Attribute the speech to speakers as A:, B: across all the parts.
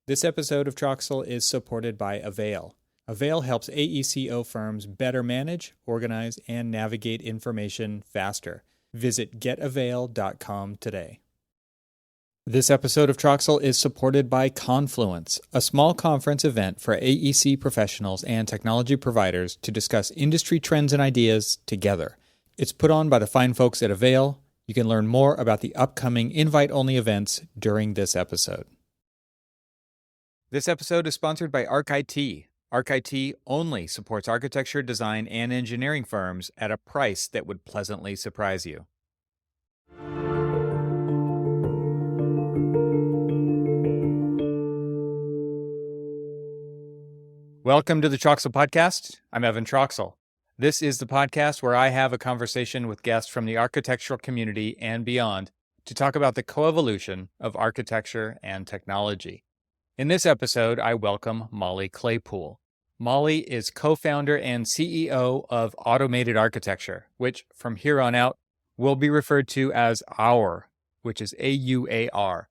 A: This episode of Troxel is supported by Avail. Avail helps AECO firms better manage, organize, and navigate information faster. Visit getavail.com today. This episode of Troxel is supported by Confluence, a small conference event for AEC professionals and technology providers to discuss industry trends and ideas together. It's put on by the fine folks at Avail. You can learn more about the upcoming invite-only events during this episode. This episode is sponsored by ArchIT. ArchIT only supports architecture, design, and engineering firms at a price that would pleasantly surprise you. Welcome to the Troxel Podcast. I'm Evan Troxel. This is the podcast where I have a conversation with guests from the architectural community and beyond to talk about the coevolution of architecture and technology. In this episode, I welcome Mollie Claypool. Mollie is co-founder and CEO of Automated Architecture, which from here on out will be referred to as AUAR, which is AUAR.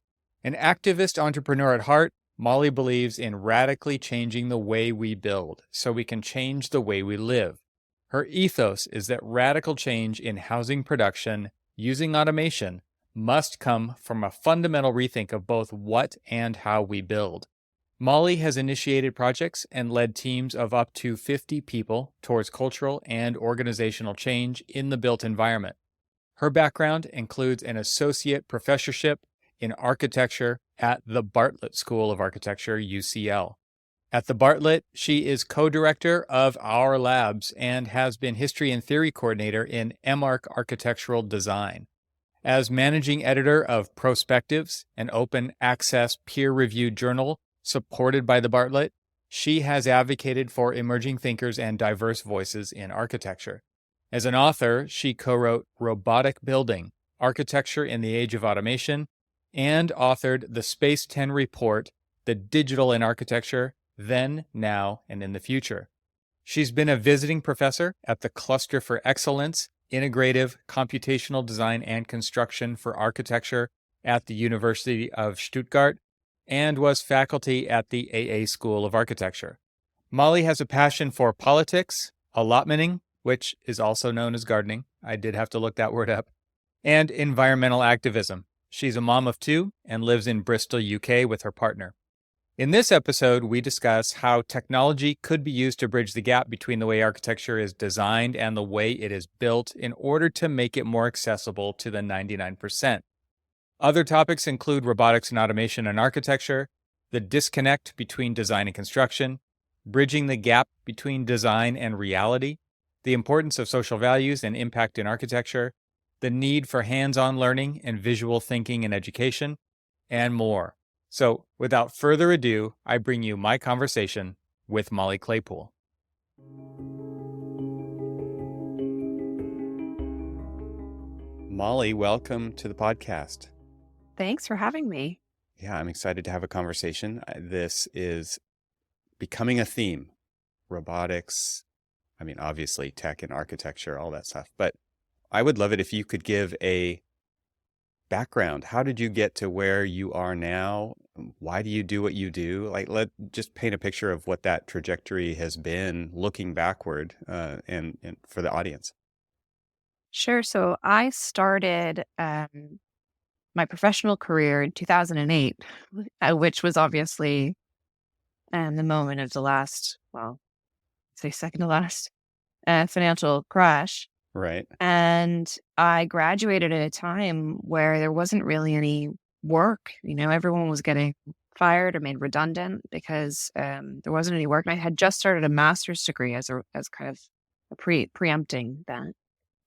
A: An activist entrepreneur at heart, Mollie believes in radically changing the way we build so we can change the way we live. Her ethos is that radical change in housing production using automation must come from a fundamental rethink of both what and how we build. Mollie has initiated projects and led teams of up to 50 people towards cultural and organizational change in the built environment. Her background includes an associate professorship in architecture at the Bartlett School of Architecture, UCL. At the Bartlett, she is co-director of Our Labs and has been history and theory coordinator in MArch Architectural Design. As managing editor of Prospectives, an open access peer-reviewed journal supported by the Bartlett, she has advocated for emerging thinkers and diverse voices in architecture. As an author, she co-wrote Robotic Building, Architecture in the Age of Automation, and authored the Space 10 Report, The Digital in Architecture, Then, Now, and in the Future. She's been a visiting professor at the Cluster for Excellence, Integrative Computational Design and Construction for Architecture at the University of Stuttgart, and was faculty at the AA School of Architecture. Mollie has a passion for politics, allotmenting, which is also known as gardening, I did have to look that word up, and environmental activism. She's a mom of two and lives in Bristol, UK with her partner. In this episode, we discuss how technology could be used to bridge the gap between the way architecture is designed and the way it is built in order to make it more accessible to the 99%. Other topics include robotics and automation in architecture, the disconnect between design and construction, bridging the gap between design and reality, the importance of social values and impact in architecture, the need for hands-on learning and visual thinking in education, and more. So, without further ado, I bring you my conversation with Mollie Claypool. Mollie, welcome to the podcast.
B: Thanks for having me.
A: Yeah, I'm excited to have a conversation. This is becoming a theme. Robotics, obviously tech and architecture, all that stuff. But I would love it if you could give a background. How did you get to where you are now? Why do you do what you do? Let just paint a picture of what that trajectory has been looking backward and for the audience.
B: Sure. So I started my professional career in 2008, which was obviously the moment of the last, say second to last financial crash.
A: Right.
B: And I graduated at a time where there wasn't really any work. Everyone was getting fired or made redundant because there wasn't any work. And I had just started a master's degree as kind of preempting that.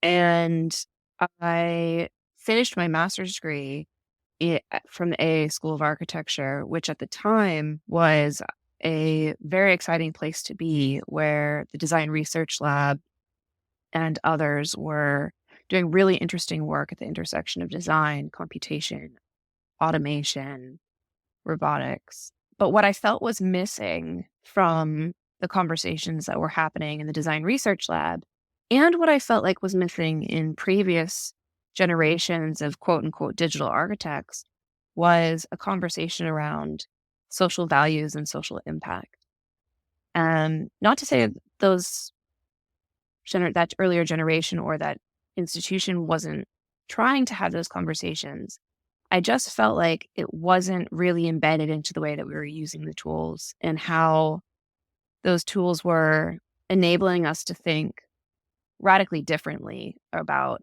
B: And I finished my master's degree from the AA School of Architecture, which at the time was a very exciting place to be, where the Design Research Lab and others were doing really interesting work at the intersection of design, computation, automation, robotics. But what I felt was missing from the conversations that were happening in the Design Research Lab, and what I felt like was missing in previous generations of quote unquote digital architects, was a conversation around social values and social impact. And not to say those that earlier generation or that institution wasn't trying to have those conversations. I just felt like it wasn't really embedded into the way that we were using the tools and how those tools were enabling us to think radically differently about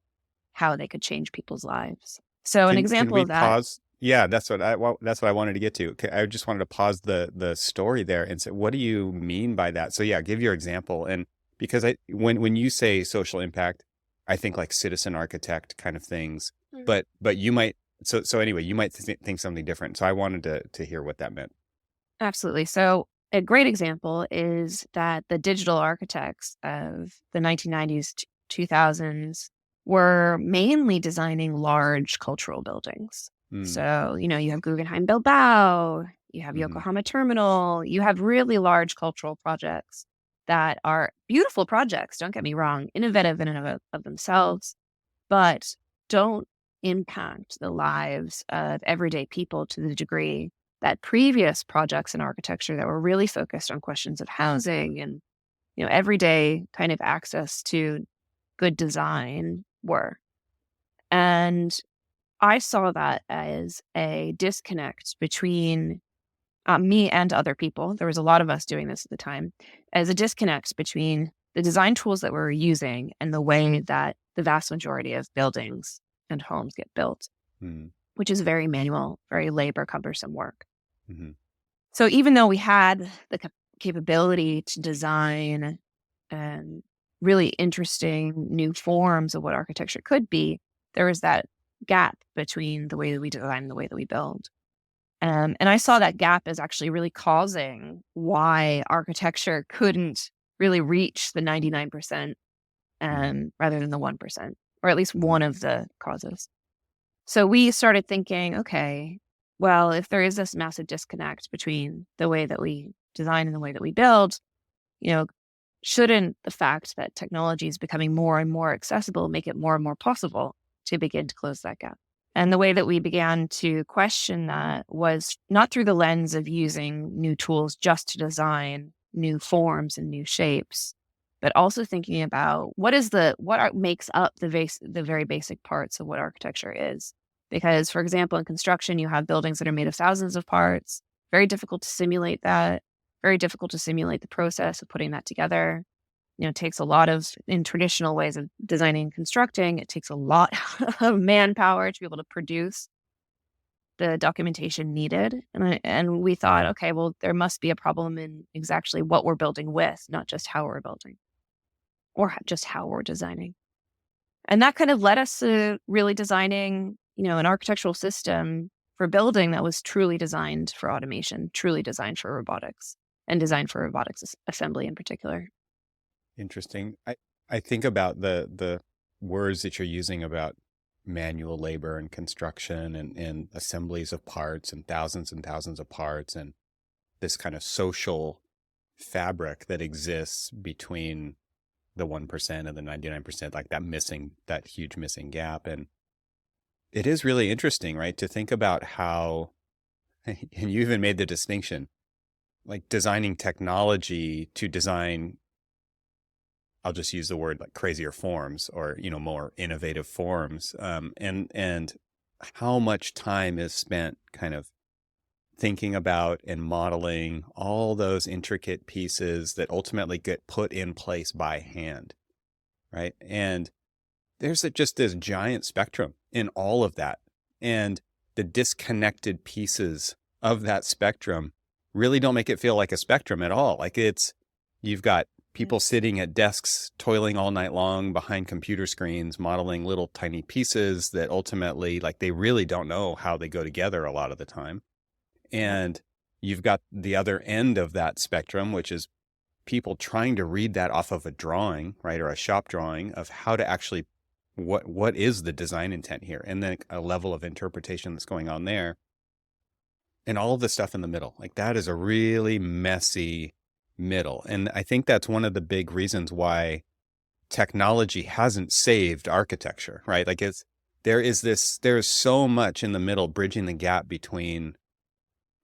B: how they could change people's lives. So an
A: Can
B: example
A: we
B: of that.
A: pause? Yeah, that's what I wanted to get to. Okay, I just wanted to pause the story there and say, what do you mean by that? So yeah, give your example. And because when you say social impact, I think like citizen architect kind of things.
B: Mhm.
A: But you might so anyway, you might think something different. So I wanted to hear what that meant.
B: Absolutely. So a great example is that the digital architects of the 1990s, 2000s were mainly designing large cultural buildings.
A: Mm,
B: So, you have Guggenheim Bilbao, you have
A: hmm
B: Yokohama Terminal, you have really large cultural projects that are beautiful projects, don't get me wrong, innovative in and of themselves, but don't impact the lives of everyday people to the degree that previous projects in architecture that were really focused on questions of housing and everyday kind of access to good design were. And I saw that as a disconnect between me and other people. There was a lot of us doing this at the time, as a disconnect between the design tools that we were using and the way that the vast majority of buildings and homes get built,
A: mm,
B: which is very manual, very labor cumbersome work.
A: hmm
B: So even though we had the capability to design really interesting new forms of what architecture could be, there was that gap between the way that we design and the way that we build. And I saw that gap as actually really causing why architecture couldn't really reach the 99%
A: hmm
B: rather than the 1%, or at least
A: hmm
B: one of the causes. So we started thinking, okay, well, if there is this massive disconnect between the way that we design and the way that we build, you know, shouldn't the fact that technology is becoming more and more accessible make it more and more possible to begin to close that gap? And the way that we began to question that was not through the lens of using new tools just to design new forms and new shapes, but also thinking about makes up the very basic parts of what architecture is. Because, for example, in construction, you have buildings that are made of thousands of parts. Very difficult to simulate that. Very difficult to simulate the process of putting that together. It takes a lot of, in traditional ways of designing and constructing, it takes a lot of manpower to be able to produce the documentation needed. And we thought, okay, well, there must be a problem in exactly what we're building with, not just how we're building or just how we're designing. And that kind of led us to really designing, an architectural system for building that was truly designed for automation, truly designed for robotics, and designed for robotics assembly in particular.
A: Interesting. I think about the words that you're using about manual labor and construction and assemblies of parts and thousands of parts and this kind of social fabric that exists between the 1% and the 99%, like that huge missing gap. And it is really interesting, right, to think about how, and you even made the distinction, like designing technology to design, I'll just use the word like crazier forms or, more innovative forms. And how much time is spent kind of thinking about and modeling all those intricate pieces that ultimately get put in place by hand, right? And there's just this giant spectrum in all of that. And the disconnected pieces of that spectrum really don't make it feel like a spectrum at all. Like you've got people sitting at desks, toiling all night long behind computer screens, modeling little tiny pieces that ultimately, like, they really don't know how they go together a lot of the time. And you've got the other end of that spectrum, which is people trying to read that off of a drawing, right, or a shop drawing of how to actually, what is the design intent here, and then a level of interpretation that's going on there, and all of the stuff in the middle. Like, that is a really messy middle. And I think that's one of the big reasons why technology hasn't saved architecture, right? Like, there is so much in the middle bridging the gap between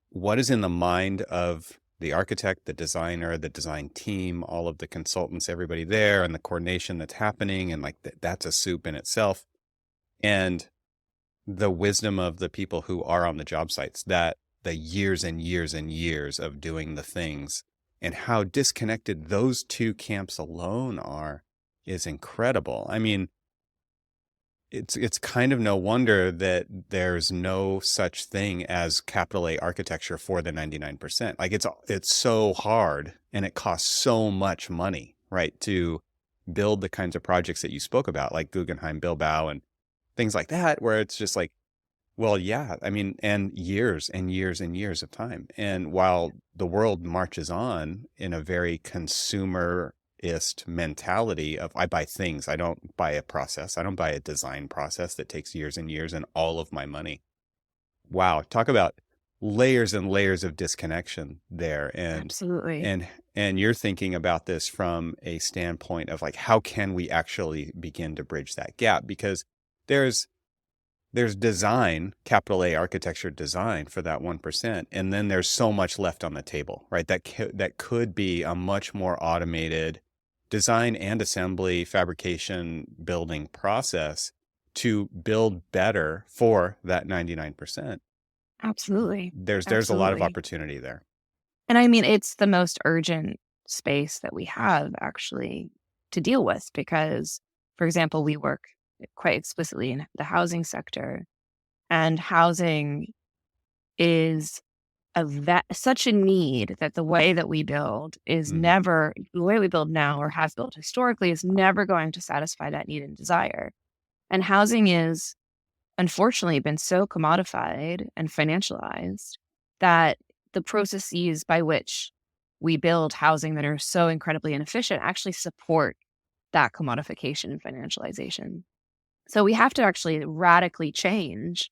A: what is in the mind of the architect, the designer, the design team, all of the consultants, everybody there, and the coordination that's happening, and like that's a soup in itself. And the wisdom of the people who are on the job sites, that the years and years and years of doing the things, and how disconnected those two camps alone are is incredible. I mean, it's kind of no wonder that there's no such thing as capital A architecture for the 99%. Like it's so hard and it costs so much money, right, to build the kinds of projects that you spoke about, like Guggenheim Bilbao and things like that, where it's just like, well, yeah, I mean, and years and years and years of time. And while the world marches on in a very consumerist mentality of I buy things, I don't buy a process, I don't buy a design process that takes years and years and all of my money. Wow, talk about layers and layers of disconnection there.
B: Absolutely.
A: And you're thinking about this from a standpoint of like, how can we actually begin to bridge that gap? Because there's design, capital A architecture design for that 1%. And then there's so much left on the table, right? That could be a much more automated design and assembly, fabrication, building process to build better for that 99%.
B: Absolutely.
A: There's a lot of opportunity there.
B: And I mean, it's the most urgent space that we have actually to deal with because, for example, we work quite explicitly in the housing sector, and housing is such a need that the way that we build is never, the way we build now or has built historically is never going to satisfy that need and desire. And housing is unfortunately been so commodified and financialized that the processes by which we build housing that are so incredibly inefficient actually support that commodification and financialization. So we have to actually radically change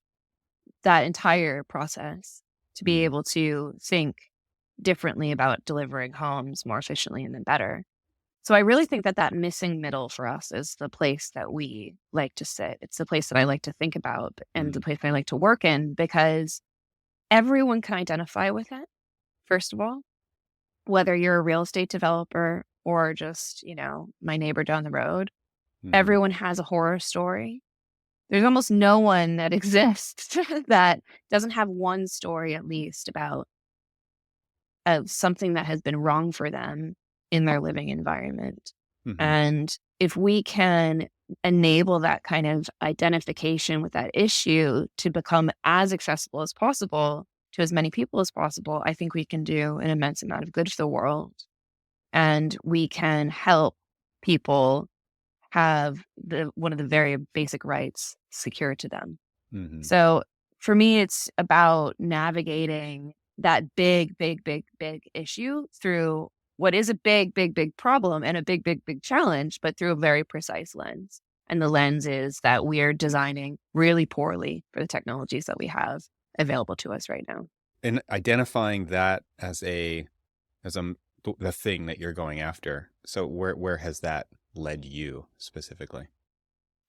B: that entire process to be able to think differently about delivering homes more efficiently and then better. So I really think that missing middle for us is the place that we like to sit. It's the place that I like to think about and the place I like to work in because everyone can identify with it, first of all, whether you're a real estate developer or just, my neighbor down the road. Everyone has a horror story. There's almost no one that exists that doesn't have one story at least about something that has been wrong for them in their living environment. And if we can enable that kind of identification with that issue to become as accessible as possible to as many people as possible, I think we can do an immense amount of good for the world. And we can help people have one of the very basic rights secured to them. So for me, it's about navigating that big issue through what is a big problem and a big challenge, but through a very precise lens. And the lens is that we are designing really poorly for the technologies that we have available to us right now.
A: And identifying that as the thing that you're going after. So where has that led you specifically?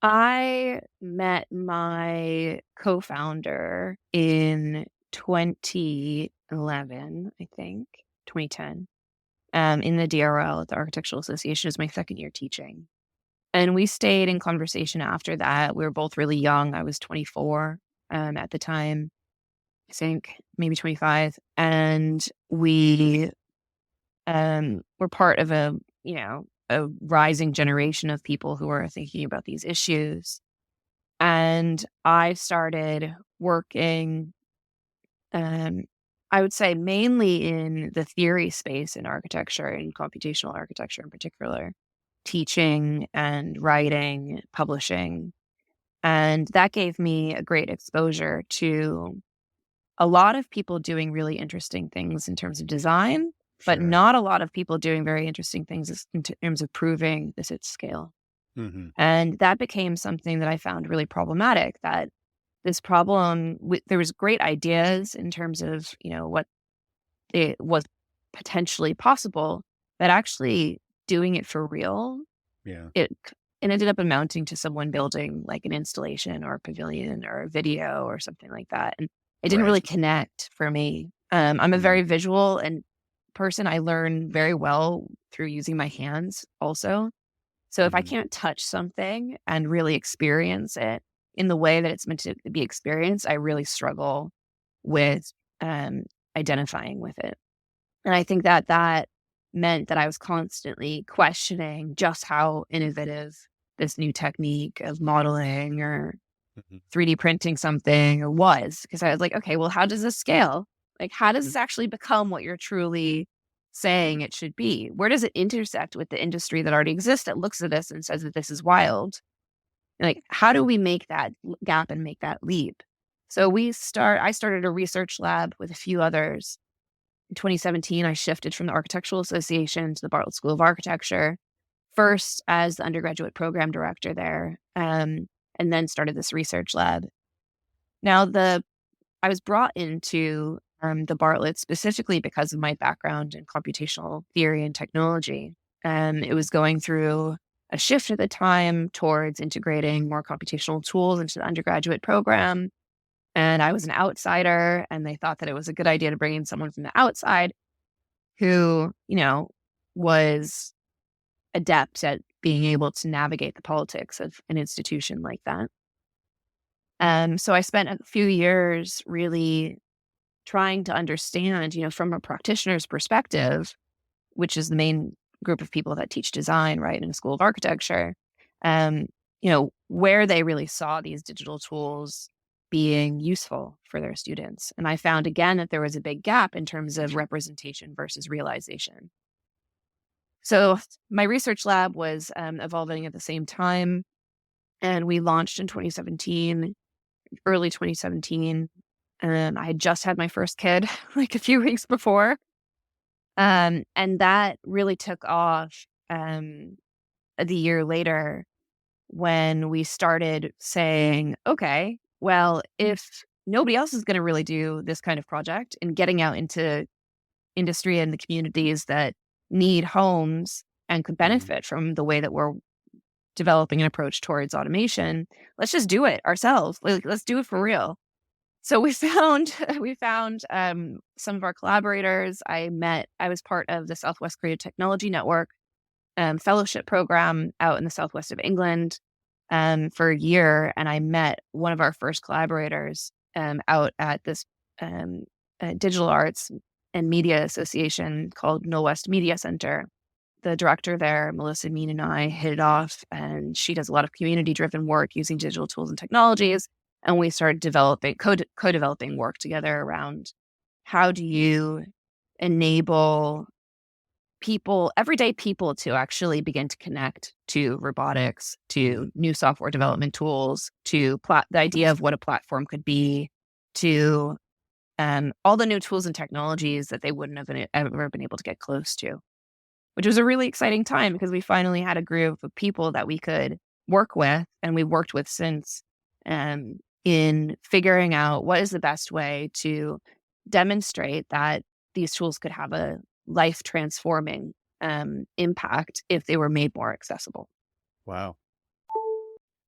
B: I met my co-founder in 2011, I think, 2010, in the DRL at the Architectural Association. It was my second year teaching. And we stayed in conversation after that. We were both really young. I was 24 at the time, I think, maybe 25. And we were part of a rising generation of people who are thinking about these issues. And I started working, I would say mainly in the theory space in architecture and computational architecture in particular, teaching and writing, publishing. And that gave me a great exposure to a lot of people doing really interesting things in terms of design, but not a lot of people doing very interesting things in terms of proving this at scale. And that became something that I found really problematic, that this problem, there was great ideas in terms of, what it was potentially possible, but actually doing it for real, it ended up amounting to someone building like an installation or a pavilion or a video or something like that. And It didn't
A: Right.
B: really connect for me. I'm a
A: Mhm.
B: very visual and person. I learn very well through using my hands also. So if I
A: Mhm.
B: can't touch something and really experience it in the way that it's meant to be experienced, I really struggle with um, identifying with it. And I think that that meant that I was constantly questioning just how innovative this new technique of modeling or
A: Mhm.
B: 3D printing something was. Because I was like, okay, well, how does this scale? Like, how does
A: Mm.
B: this actually become what you're truly saying it should be? Where does it intersect with the industry that already exists that looks at this and says that this is wild? Like, how do we make that gap and make that leap? So I started a research lab with a few others. In 2017, I shifted from the Architectural Association to the Bartlett School of Architecture, first as the undergraduate program director there, and then started this research lab. Now, I was brought into the Bartlett specifically because of my background in computational theory and technology. It was going through a shift at the time towards integrating more computational tools into the undergraduate program. And I was an outsider, and they thought that it was a good idea to bring in someone from the outside who, was adept at being able to navigate the politics of an institution like that. So I spent a few years really trying to understand, from a practitioner's perspective, which is the main group of people that teach design, right, in a school of architecture, um, where they really saw these digital tools being useful for their students. And I found again that there was a big gap in terms of representation versus realization. So my research lab was evolving at the same time, and we launched in 2017, early 2017. And I had just had my first kid like a few weeks before. And that really took off the year later when we started saying, okay, well, if nobody else is going to really do this kind of project and getting out into industry and the communities that need homes and could
A: Mhm.
B: benefit from the way that we're developing an approach towards automation, let's just do it ourselves. Like, let's do it for real. So we found some of our collaborators. I was part of the Southwest Creative Technology Network fellowship program out in the southwest of England for a year, and I met one of our first collaborators out at this um, digital arts and media association called Mill West Media Center. The director there, Melissa Mean, and I hit it off, and she does a lot of community-driven work using digital tools and technologies. And we started developing co-developing work together around how do you enable people, everyday people, to actually begin to connect to robotics,
A: Mhm.
B: to new software development tools, to the idea of what a platform could be, to all the new tools and technologies that they wouldn't have ever been able to get close to, which was a really exciting time because we finally had a group of people that we could work with, and we've worked with since, in figuring out what is the best way to demonstrate that these tools could have a life transforming impact if they were made more accessible.
A: Wow.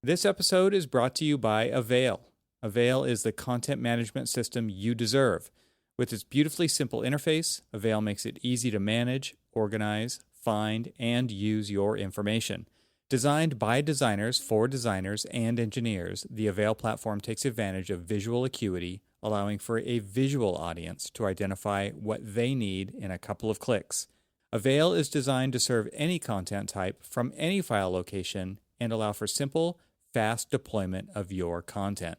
A: This episode is brought to you by Avail. Avail is the content management system you deserve. With its beautifully simple interface, Avail makes it easy to manage, organize, find, and use your information. Designed by designers for designers and engineers, the Avail platform takes advantage of visual acuity, allowing for a visual audience to identify what they need in a couple of clicks. Avail is designed to serve any content type from any file location and allow for simple, fast deployment of your content.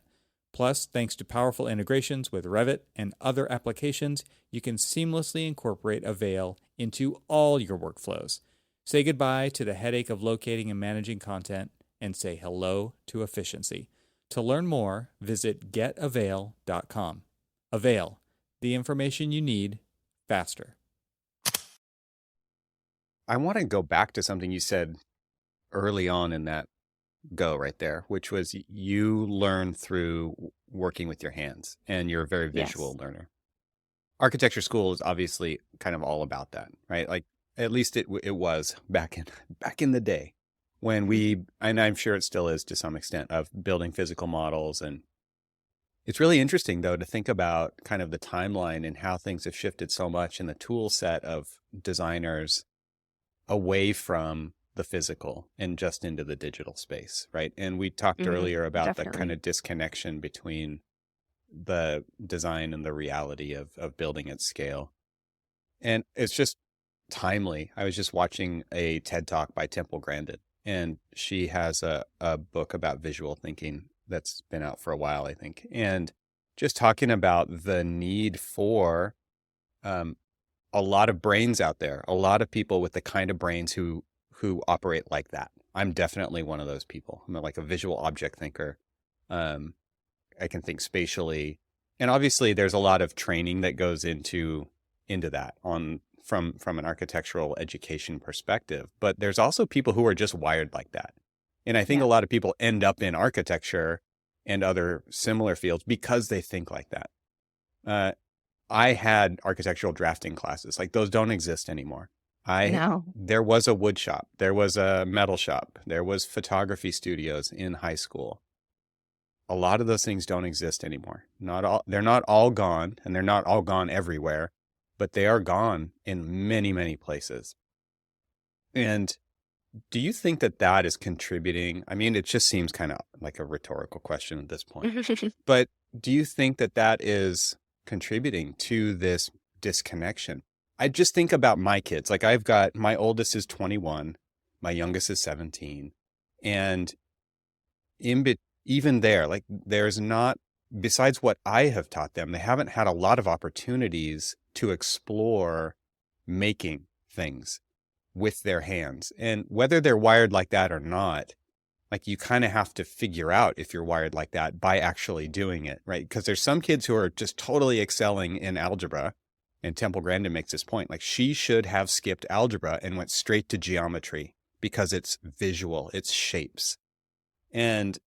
A: Plus, thanks to powerful integrations with Revit and other applications, you can seamlessly incorporate Avail into all your workflows. Say goodbye to the headache of locating and managing content and say hello to efficiency. To learn more, visit getavail.com. Avail, the information you need faster. I want to go back to something you said early on in that go right there, which was you learn through working with your hands and you're a very visual
B: Yes.
A: learner. Architecture school is obviously kind of all about that, right? Like at least it was back in the day when we, and I'm sure it still is to some extent, of building physical models and It's really interesting, though, to think about kind of the timeline and how things have shifted so much in the tool set of designers away from the physical and just into the digital space, right? And we talked earlier about the kind
B: Definitely.
A: of disconnection between the design and the reality of building at scale. And it's just timely. I was just watching a TED Talk by Temple Grandin, and she has a book about visual thinking that's been out for a while, I think. And just talking about the need for um, a lot of brains out there, a lot of people with the kind of brains who operate like that. I'm definitely one of those people. I'm like a visual object thinker. Um, I can think spatially, and obviously there's a lot of training that goes into that on from an architectural education perspective. But there's also people who are just wired like that, and I think
B: Yeah.
A: a lot of people end up in architecture and other similar fields because they think like that. Uh, I had architectural drafting classes. Like those don't exist anymore.
B: No.
A: There was a wood shop, there was a metal shop, there was photography studios in high school. A lot of those things don't exist anymore. They're not all gone, and they're not all gone everywhere, but they are gone in many, many places. And do you think that that is contributing? I mean, it just seems kind of like a rhetorical question at this point, but do you think that that is contributing to this disconnection? I just think about my kids. Like my oldest is 21, my youngest is 17, and even there, like there's not, besides what I have taught them, they haven't had a lot of opportunities to explore making things with their hands. And whether they're wired like that or not, like you kind of have to figure out if you're wired like that by actually doing it, right? Because there's some kids who are just totally excelling in algebra. And Temple Grandin makes this point, like she should have skipped algebra and went straight to geometry because it's visual, it's shapes. And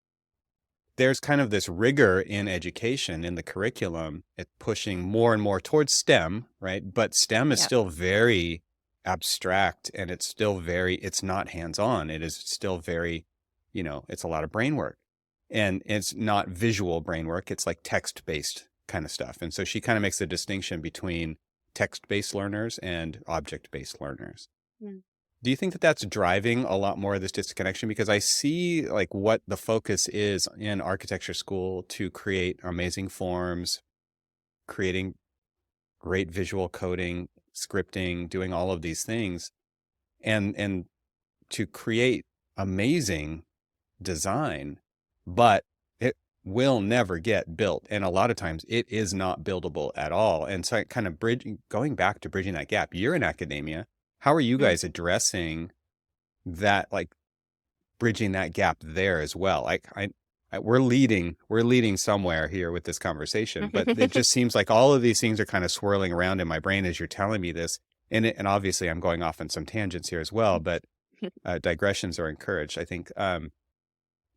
A: there's kind of this rigor in education in the curriculum at pushing more and more towards STEM, right? But STEM is
B: Yeah.
A: still very abstract, and it's not hands-on. It is still very, it's a lot of brain work, and it's not visual brain work. It's like text-based kind of stuff. And so she kind of makes the distinction between text-based learners and object-based learners.
B: Mm.
A: Do you think that that's driving a lot more of this disconnection? Because I see like what the focus is in architecture school to create amazing forms, creating great visual coding, scripting, doing all of these things, and to create amazing design, but it will never get built. And a lot of times it is not buildable at all. And so kind of going back to bridging that gap, you're in academia. How are you guys addressing that, like bridging that gap there as well? Like we're leading somewhere here with this conversation, but it just seems like all of these things are kind of swirling around in my brain as you're telling me this. And obviously I'm going off on some tangents here as well, but digressions are encouraged, I think.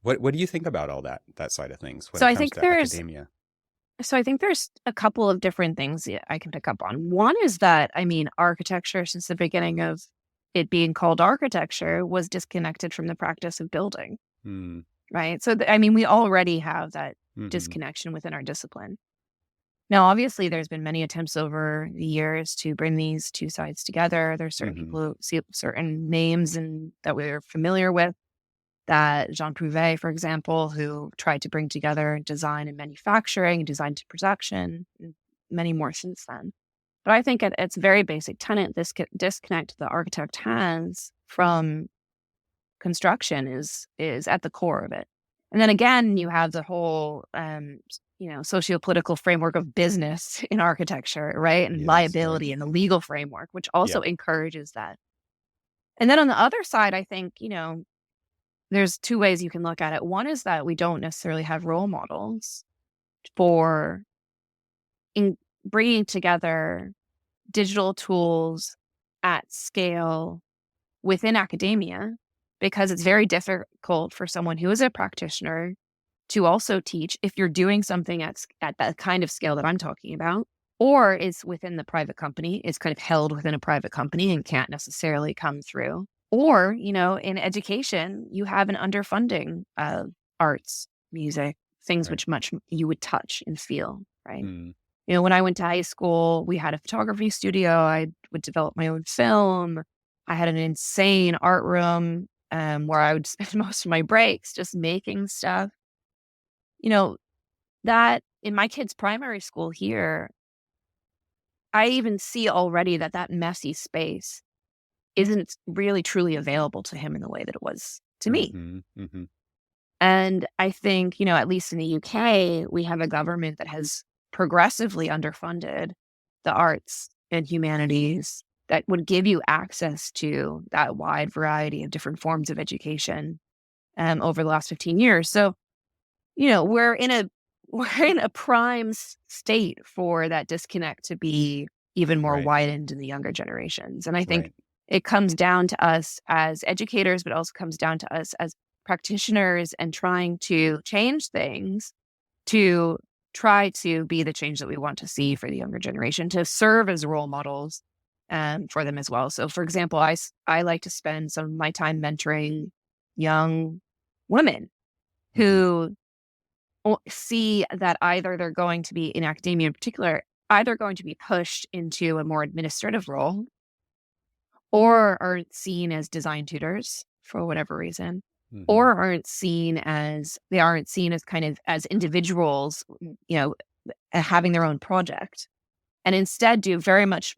A: What do you think about all that side of things when
B: So
A: it
B: I
A: comes
B: think
A: to
B: there's
A: academia?
B: So I think there's a couple of different things that I can pick up on. One is that, I mean, architecture, since the beginning of it being called architecture, was disconnected from the practice of building,
A: Hmm.
B: right? So, I mean, we already have that
A: Mm-hmm.
B: disconnection within our discipline. Now, obviously, there's been many attempts over the years to bring these two sides together. There's certain people who see certain names and that we're familiar with. That Jean Prouvé, for example, who tried to bring together design and manufacturing, design to production, and many more since then. But I think at its very basic tenet, this disconnect the architect has from construction is at the core of it. And then again, you have the whole, socio-political framework of business in architecture, right? And
A: Yes,
B: liability
A: right.
B: and the legal framework, which also encourages that. And then on the other side, I think, there's two ways you can look at it. One is that we don't necessarily have role models for bringing together digital tools at scale within academia, because it's very difficult for someone who is a practitioner to also teach if you're doing something at that kind of scale that I'm talking about, or is within the private company, is kind of held within a private company and can't necessarily come through. Or, in education, you have an underfunding of arts, music, things
A: Right.
B: which much you would touch and feel, right?
A: Mm.
B: When I went to high school, we had a photography studio. I would develop my own film. I had an insane art room where I would spend most of my breaks just making stuff. You know, that in my kid's primary school here, I even see already that messy space isn't really truly available to him in the way that it was to me.
A: Mm-hmm. Mm-hmm.
B: And I think, at least in the UK, we have a government that has progressively underfunded the arts and humanities that would give you access to that wide variety of different forms of education over the last 15 years. So, we're in a we're in a prime state for that disconnect to be even more
A: Right.
B: widened in the younger generations. And I think
A: Right.
B: it comes down to us as educators, but also comes down to us as practitioners and trying to change things to try to be the change that we want to see for the younger generation, to serve as role models for them as well. So, for example, I like to spend some of my time mentoring young women
A: Mm-hmm.
B: who see that either they're going to be, in academia in particular, either going to be pushed into a more administrative role or aren't seen as design tutors for whatever reason,
A: Mm-hmm.
B: or they aren't seen as kind of as individuals, having their own project, and instead do very much,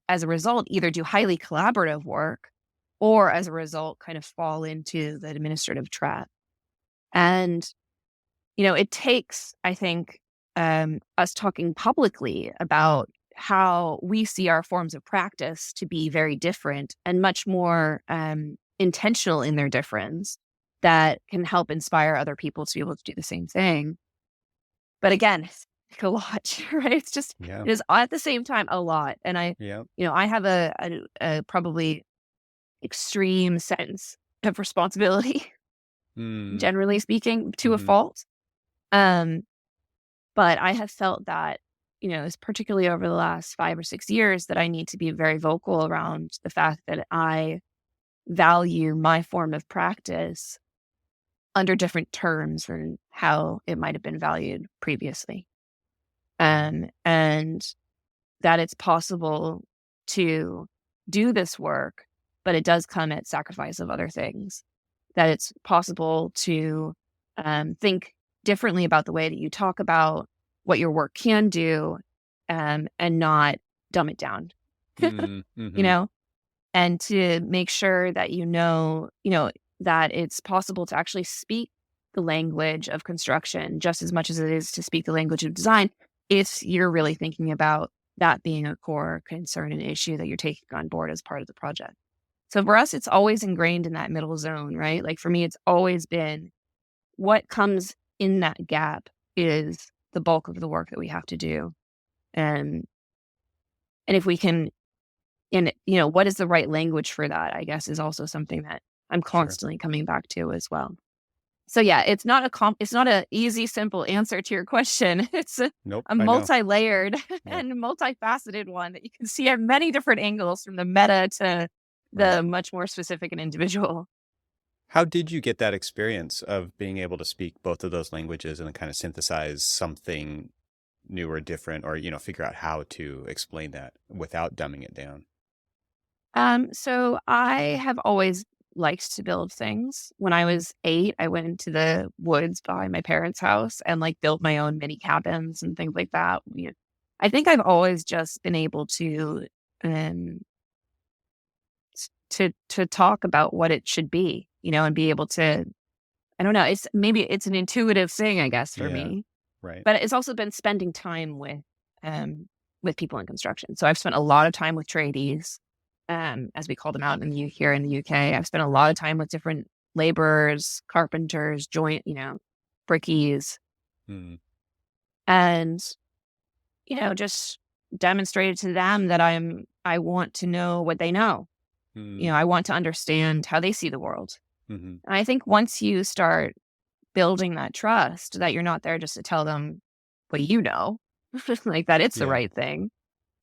B: as a result, either do highly collaborative work or as a result kind of fall into the administrative trap. And it takes, I think, us talking publicly about how we see our forms of practice to be very different and much more intentional in their difference that can help inspire other people to be able to do the same thing. But again, it's like a lot, right?
A: Yeah.
B: It is at the same time a lot. And
A: Yeah.
B: I have a probably extreme sense of responsibility,
A: Mm.
B: generally speaking, to a
A: Mm-hmm.
B: fault. Um, But I have felt that, it's particularly over the last 5 or 6 years that I need to be very vocal around the fact that I value my form of practice under different terms than how it might have been valued previously. And that it's possible to do this work, but it does come at sacrifice of other things. That it's possible to think differently about the way that you talk about what your work can do, and not dumb it down,
A: Mm.
B: you
A: Mm-hmm.
B: know, and to make sure that that it's possible to actually speak the language of construction just as much as it is to speak the language of design if you're really thinking about that being a core concern and issue that you're taking on board as part of the project. So for us, it's always ingrained in that middle zone, right? Like for me, it's always been what comes in that gap is the bulk of the work that we have to do. And if we can, and what is the right language for that, I guess, is also something that I'm
A: Sure.
B: constantly coming back to as well. So yeah, it's not a easy, simple answer to your question. It's
A: Nope.
B: a
A: I know.
B: multi-layered
A: Yeah.
B: and multifaceted one that you can see at many different angles, from the meta to
A: Right.
B: the much more specific and individual.
A: How did you get that experience of being able to speak both of those languages and then kind of synthesize something new or different, or, figure out how to explain that without dumbing it down?
B: So I have always liked to build things. When I was 8, I went into the woods behind my parents' house and built my own mini cabins and things like that. I think I've always just been able to um to talk about what it should be, and be able to, I don't know, it's an intuitive thing, I guess, for
A: Yeah.
B: me.
A: Right.
B: But it's also been spending time with people in construction. So I've spent a lot of time with tradies, as we call them out here in the UK. I've spent a lot of time with different laborers, carpenters, brickies,
A: Mm.
B: and just demonstrated to them that I want to know what they know.
A: Mm.
B: I want to understand how they see the world.
A: Mm-hmm.
B: And I think once you start building that trust, that you're not there just to tell them what you know, like that it's the
A: Yeah.
B: right thing,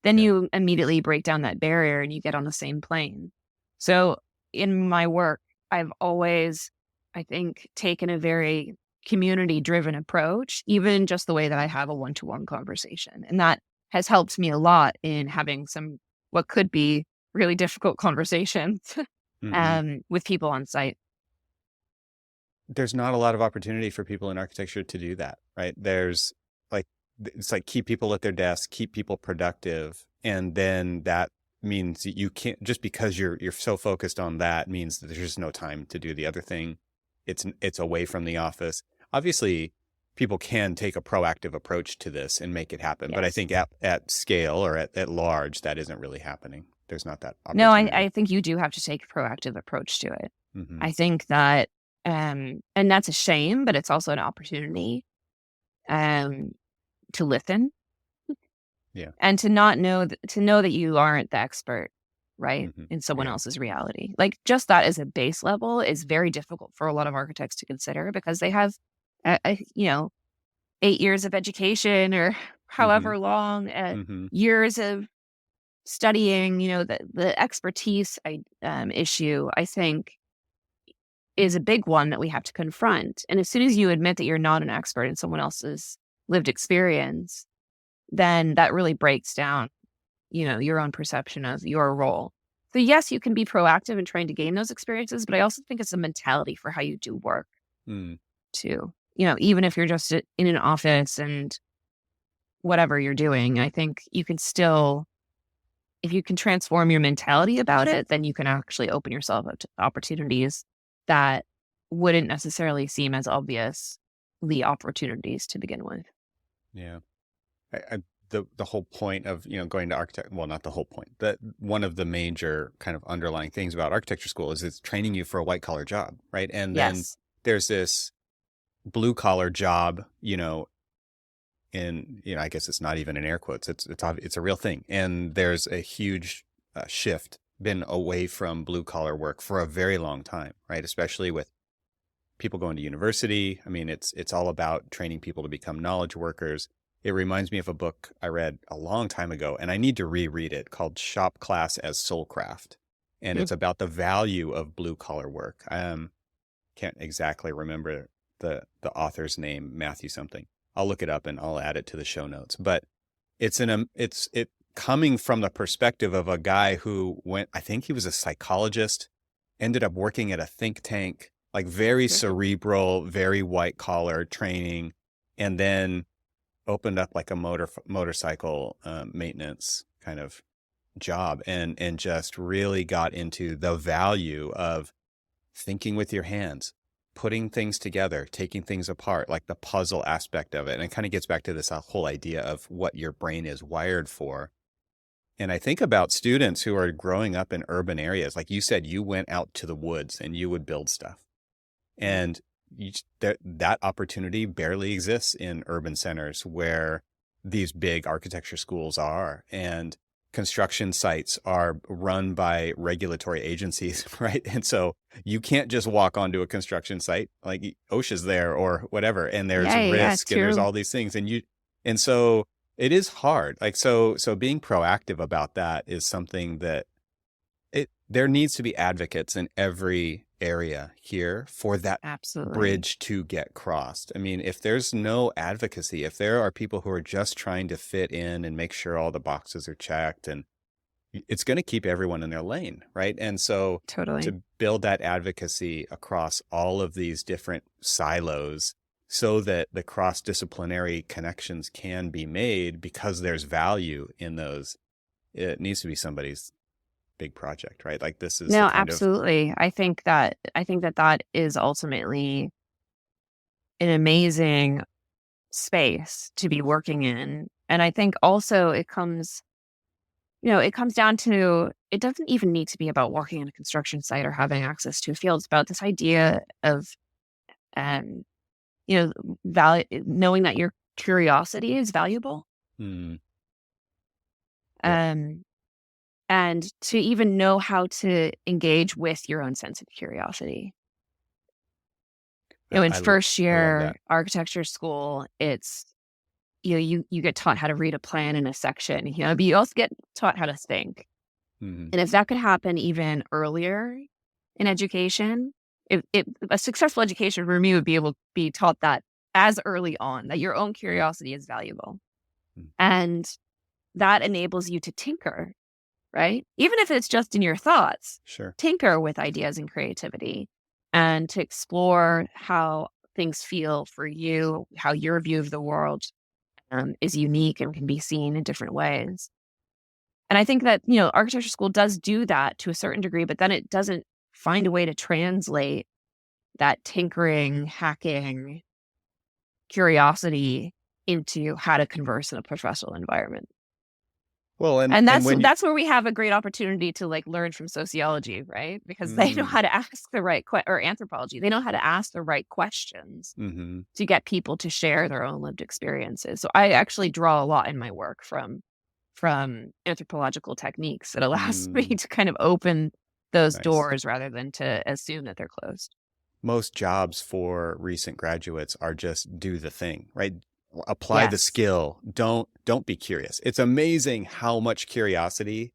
B: then
A: Yeah.
B: you immediately break down that barrier and you get on the same plane. So in my work, I've always, I think, taken a very community driven approach, even just the way that I have a one-to-one conversation. And that has helped me a lot in having some what could be really difficult conversations with people on site.
A: There's not a lot of opportunity for people in architecture to do that, right? There's like, it's like keep people at their desks, keep people productive. And then that means you can't, just because you're so focused on that means that there's just no time to do the other thing. It's away from the office. Obviously, people can take a proactive approach to this and make it happen. Yes. But I think at scale or at large, that isn't really happening. There's not that opportunity.
B: No, I think you do have to take a proactive approach to it. I think that, and that's a shame, but it's also an opportunity to listen.
A: Yeah.
B: And to know that you aren't the expert, right, in someone else's reality. Like just that as a base level is very difficult for a lot of architects to consider because they have, 8 years of education or however long, years of studying, the expertise issue, I think, is a big one that we have to confront. And as soon as you admit that you're not an expert in someone else's lived experience, then that really breaks down, your own perception of your role. So yes, you can be proactive in trying to gain those experiences, but I also think it's a mentality for how you do work too. Even if you're just in an office and whatever you're doing, I think you can still, if you can transform your mentality about it, then you can actually open yourself up to opportunities that wouldn't necessarily seem as obvious the opportunities to begin with.
A: Yeah. The whole point of, going to architect, well, not the whole point, but one of the major kind of underlying things about architecture school is it's training you for a white collar job, right? And then there's this blue collar job, in, I guess it's not even in air quotes, it's a real thing. And there's a huge shift been away from blue collar work for a very long time, right? Especially with people going to university. I mean, it's all about training people to become knowledge workers. It reminds me of a book I read a long time ago, and I need to reread it, called Shop Class as Soulcraft. And it's about the value of blue collar work. Can't exactly remember the author's name, Matthew something. I'll look it up and I'll add it to the show notes. But it's coming from the perspective of a guy who I think he was a psychologist, ended up working at a think tank, like very cerebral, very white collar training, and then opened up like a motorcycle maintenance kind of job and just really got into the value of thinking with your hands, putting things together, taking things apart, like the puzzle aspect of it. And it kind of gets back to this whole idea of what your brain is wired for. And I think about students who are growing up in urban areas. Like you said, you went out to the woods and you would build stuff. And that opportunity barely exists in urban centers where these big architecture schools are, and construction sites are run by regulatory agencies, right? And so you can't just walk onto a construction site, like OSHA's there or whatever, and there's risk and there's all these things. And so it is hard. Like, so being proactive about that is something that there needs to be advocates in every area here for that bridge to get crossed. I mean, if there's no advocacy, if there are people who are just trying to fit in and make sure all the boxes are checked, and it's going to keep everyone in their lane, right? And so to build that advocacy across all of these different silos so that the cross-disciplinary connections can be made because there's value in those, it needs to be somebody's big project, right? Like this is
B: absolutely. I think that is ultimately an amazing space to be working in. And I think also it comes down to, it doesn't even need to be about working in a construction site or having access to a field. It's about this idea of, knowing that your curiosity is valuable. And to even know how to engage with your own sense of curiosity. In first year architecture school, it's, you get taught how to read a plan in a section, but you also get taught how to think. And if that could happen even earlier in education, a successful education for me would be able to be taught that as early on, that your own curiosity is valuable. And that enables you to tinker, right? Even if it's just in your thoughts,
A: Sure.
B: tinker with ideas and creativity and to explore how things feel for you, how your view of the world is unique and can be seen in different ways. And I think that, architecture school does do that to a certain degree, but then it doesn't find a way to translate that tinkering, hacking, curiosity into how to converse in a professional environment.
A: Well,
B: and that's where we have a great opportunity to learn from sociology, right? Because they know how to ask the right or anthropology. They know how to ask the right questions to get people to share their own lived experiences. So I actually draw a lot in my work from anthropological techniques that allows me to kind of open those doors rather than to assume that they're closed.
A: Most jobs for recent graduates are just do the thing, right? Apply the skill. Don't be curious. It's amazing how much curiosity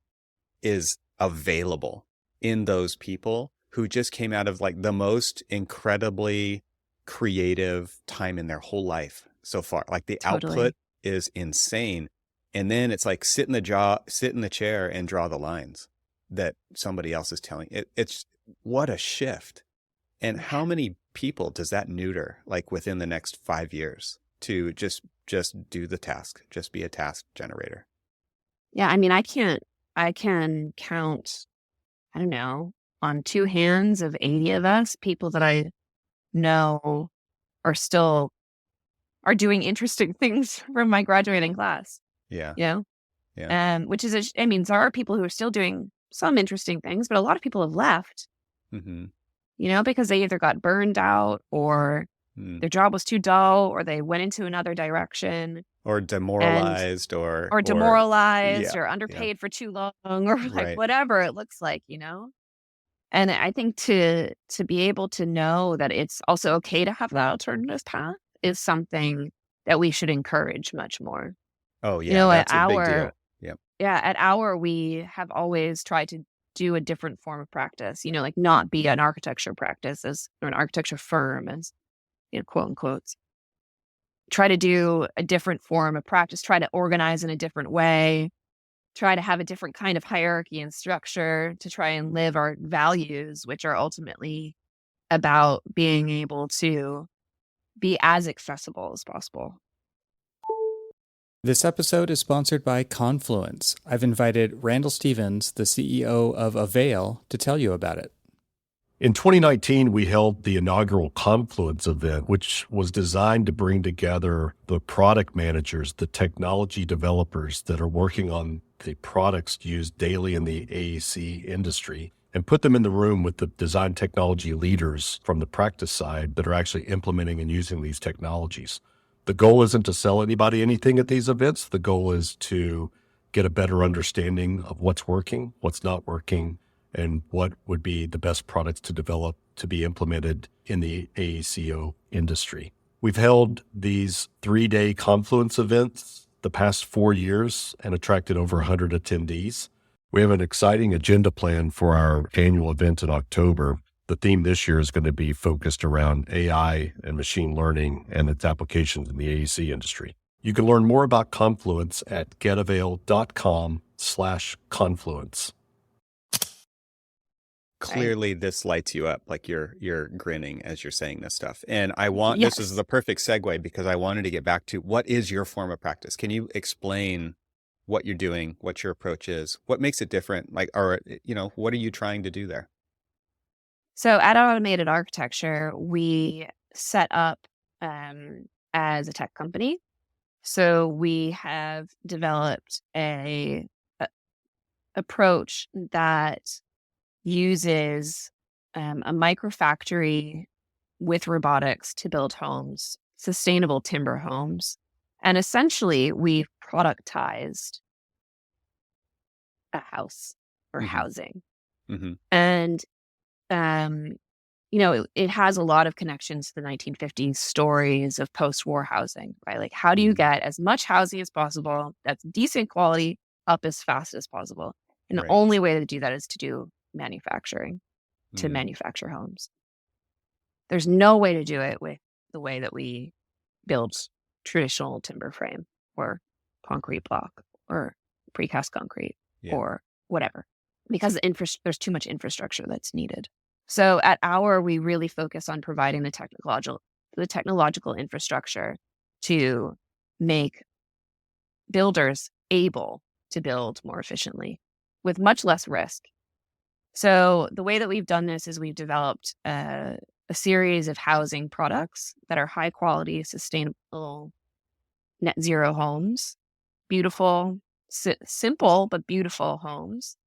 A: is available in those people who just came out of the most incredibly creative time in their whole life so far. The output is insane. And then it's sit in the chair and draw the lines that somebody else is telling. It's what a shift. And how many people does that neuter within the next 5 years to just do the task, just be a task generator?
B: Yeah, I mean, I can count, I don't know, on two hands of 80 of us, people that I know are doing interesting things from my graduating class.
A: Yeah.
B: Which is, there are people who are still doing some interesting things, but a lot of people have left, because they either got burned out or their job was too dull or they went into another direction.
A: Or demoralized or
B: underpaid for too long or whatever it looks like, And I think to be able to know that it's also okay to have that alternative path is something that we should encourage much more.
A: Oh, yeah, that's a big deal.
B: Yeah, at AUAR, we have always tried to do a different form of practice, not be an architecture practice or an architecture firm as, quote unquote. Try to do a different form of practice, try to organize in a different way, try to have a different kind of hierarchy and structure to try and live our values, which are ultimately about being able to be as accessible as possible.
A: This episode is sponsored by Confluence. I've invited Randall Stevens, the CEO of Avail, to tell you about it.
C: In 2019, we held the inaugural Confluence event, which was designed to bring together the product managers, the technology developers that are working on the products used daily in the AEC industry, and put them in the room with the design technology leaders from the practice side that are actually implementing and using these technologies. The goal isn't to sell anybody anything at these events. The goal is to get a better understanding of what's working, what's not working, and what would be the best products to develop to be implemented in the AECO industry. We've held these 3-day Confluence events the past 4 years and attracted over 100 attendees. We have an exciting agenda plan for our annual event in October. The theme this year is going to be focused around AI and machine learning and its applications in the AEC industry. You can learn more about Confluence at getavail.com/confluence.
A: Clearly this lights you up, you're grinning as you're saying this stuff. And this is the perfect segue because I wanted to get back to what is your form of practice? Can you explain what you're doing, what your approach is, what makes it different? What are you trying to do there?
B: So at Automated Architecture, we set up as a tech company. So we have developed a approach that uses a microfactory with robotics to build homes, sustainable timber homes. And essentially, we've productized a house or housing. And it has a lot of connections to the 1950s stories of post-war housing, right? How do you get as much housing as possible that's decent quality up as fast as possible? And the only way to do that is to do manufacturing, to manufacture homes. There's no way to do it with the way that we build traditional timber frame or concrete block or precast concrete or whatever, because there's too much infrastructure that's needed. So at AUAR, we really focus on providing the technological infrastructure to make builders able to build more efficiently with much less risk. So the way that we've done this is we've developed a series of housing products that are high quality, sustainable, net zero homes, beautiful, simple, but beautiful homes.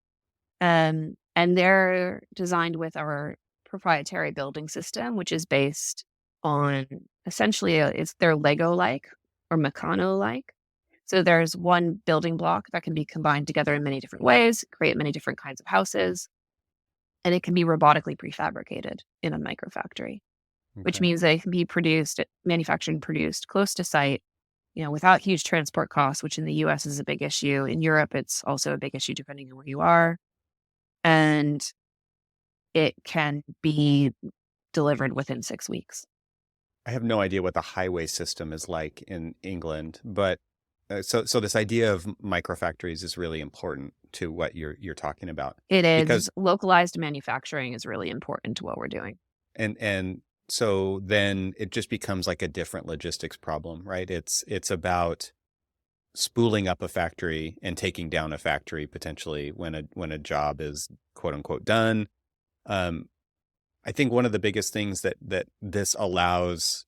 B: And they're designed with our proprietary building system, which is based on essentially it's their Lego-like or Meccano-like. So there's one building block that can be combined together in many different ways, create many different kinds of houses, and it can be robotically prefabricated in a microfactory, which means that it can be manufactured and produced close to site, without huge transport costs, which in the US is a big issue. In Europe, it's also a big issue depending on where you are. And it can be delivered within 6 weeks.
A: I have no idea what the highway system is like in England, but so this idea of microfactories is really important to what you're talking about.
B: It is, because localized manufacturing is really important to what we're doing.
A: And so then it just becomes like a different logistics problem, right? It's about spooling up a factory and taking down a factory potentially when a job is quote unquote done. I think one of the biggest things that this allows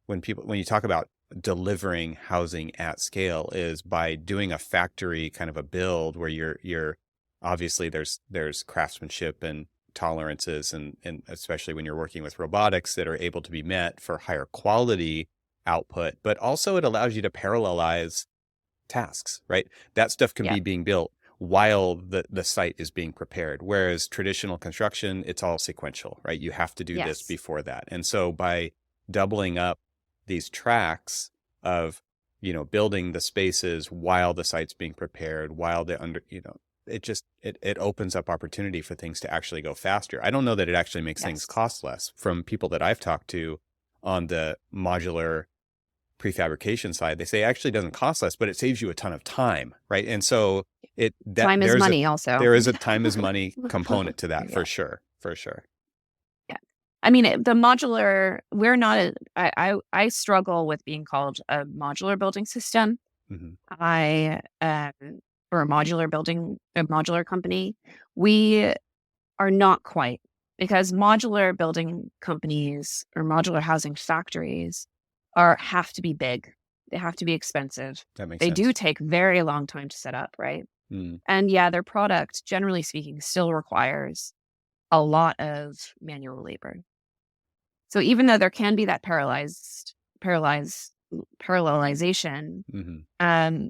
A: when you talk about delivering housing at scale is by doing a factory kind of a build where you're obviously there's craftsmanship and tolerances and especially when you're working with robotics that are able to be met for higher quality output, but also it allows you to parallelize tasks, right? That stuff can be being built while the site is being prepared. Whereas traditional construction, it's all sequential, right? You have to do this before that. And so by doubling up these tracks of, building the spaces while the site's being prepared, while it opens up opportunity for things to actually go faster. I don't know that it actually makes things cost less. From people that I've talked to on the modular prefabrication side, they say it actually doesn't cost less, but it saves you a ton of time, right? And so
B: time is money also.
A: There is a time is money component to that for sure.
B: Yeah. I mean, the modular, I struggle with being called a modular building system. Mm-hmm. Or a modular company. We are not quite, because modular building companies or modular housing factories have to be big. They have to be expensive.
A: That makes
B: sense.
A: They
B: do take very long time to set up, right? Mm. And their product, generally speaking, still requires a lot of manual labor. So even though there can be that parallelization, mm-hmm.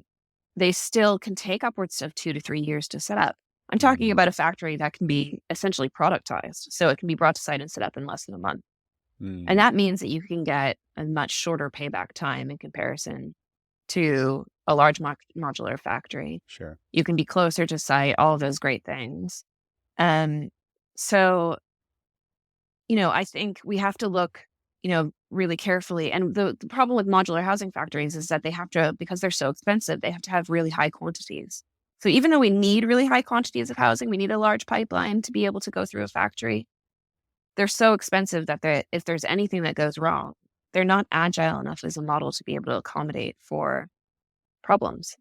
B: They still can take upwards of 2 to 3 years to set up. I'm talking about a factory that can be essentially productized. So it can be brought to site and set up in less than a month. Mm. And that means that you can get a much shorter payback time in comparison to a large modular factory.
A: Sure.
B: You can be closer to site, all of those great things. So, I think we have to look, really carefully. And the problem with modular housing factories is that they have to, because they're so expensive, they have to have really high quantities. So even though we need really high quantities of housing, we need a large pipeline to be able to go through a factory. They're so expensive that if there's anything that goes wrong, they're not agile enough as a model to be able to accommodate for problems,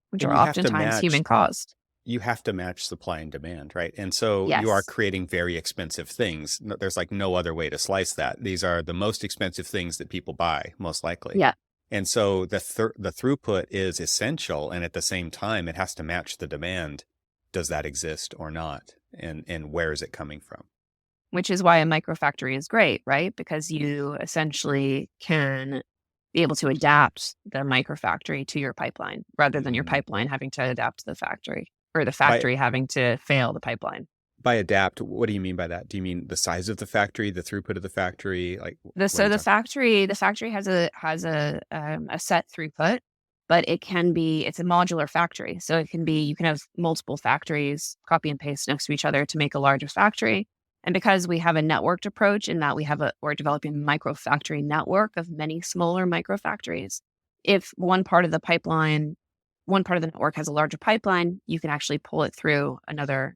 B: which are oftentimes human caused.
A: You have to match supply and demand, right? And so you are creating very expensive things. There's like no other way to slice that. These are the most expensive things that people buy, most likely.
B: Yeah.
A: And so the throughput is essential. And at the same time, it has to match the demand. Does that exist or not? And where is it coming from?
B: Which is why a microfactory is great, right? Because you essentially can be able to adapt the microfactory to your pipeline rather than your pipeline having to adapt to the factory. Or the factory having to fail the pipeline.
A: By adapt, what do you mean by that? Do you mean the size of the factory, the throughput of the factory?
B: The factory has a set throughput, but it's a modular factory. So you can have multiple factories, copy and paste next to each other to make a larger factory. And because we have a networked approach in that we're developing a microfactory network of many smaller microfactories. If one part of the network has a larger pipeline, you can actually pull it through another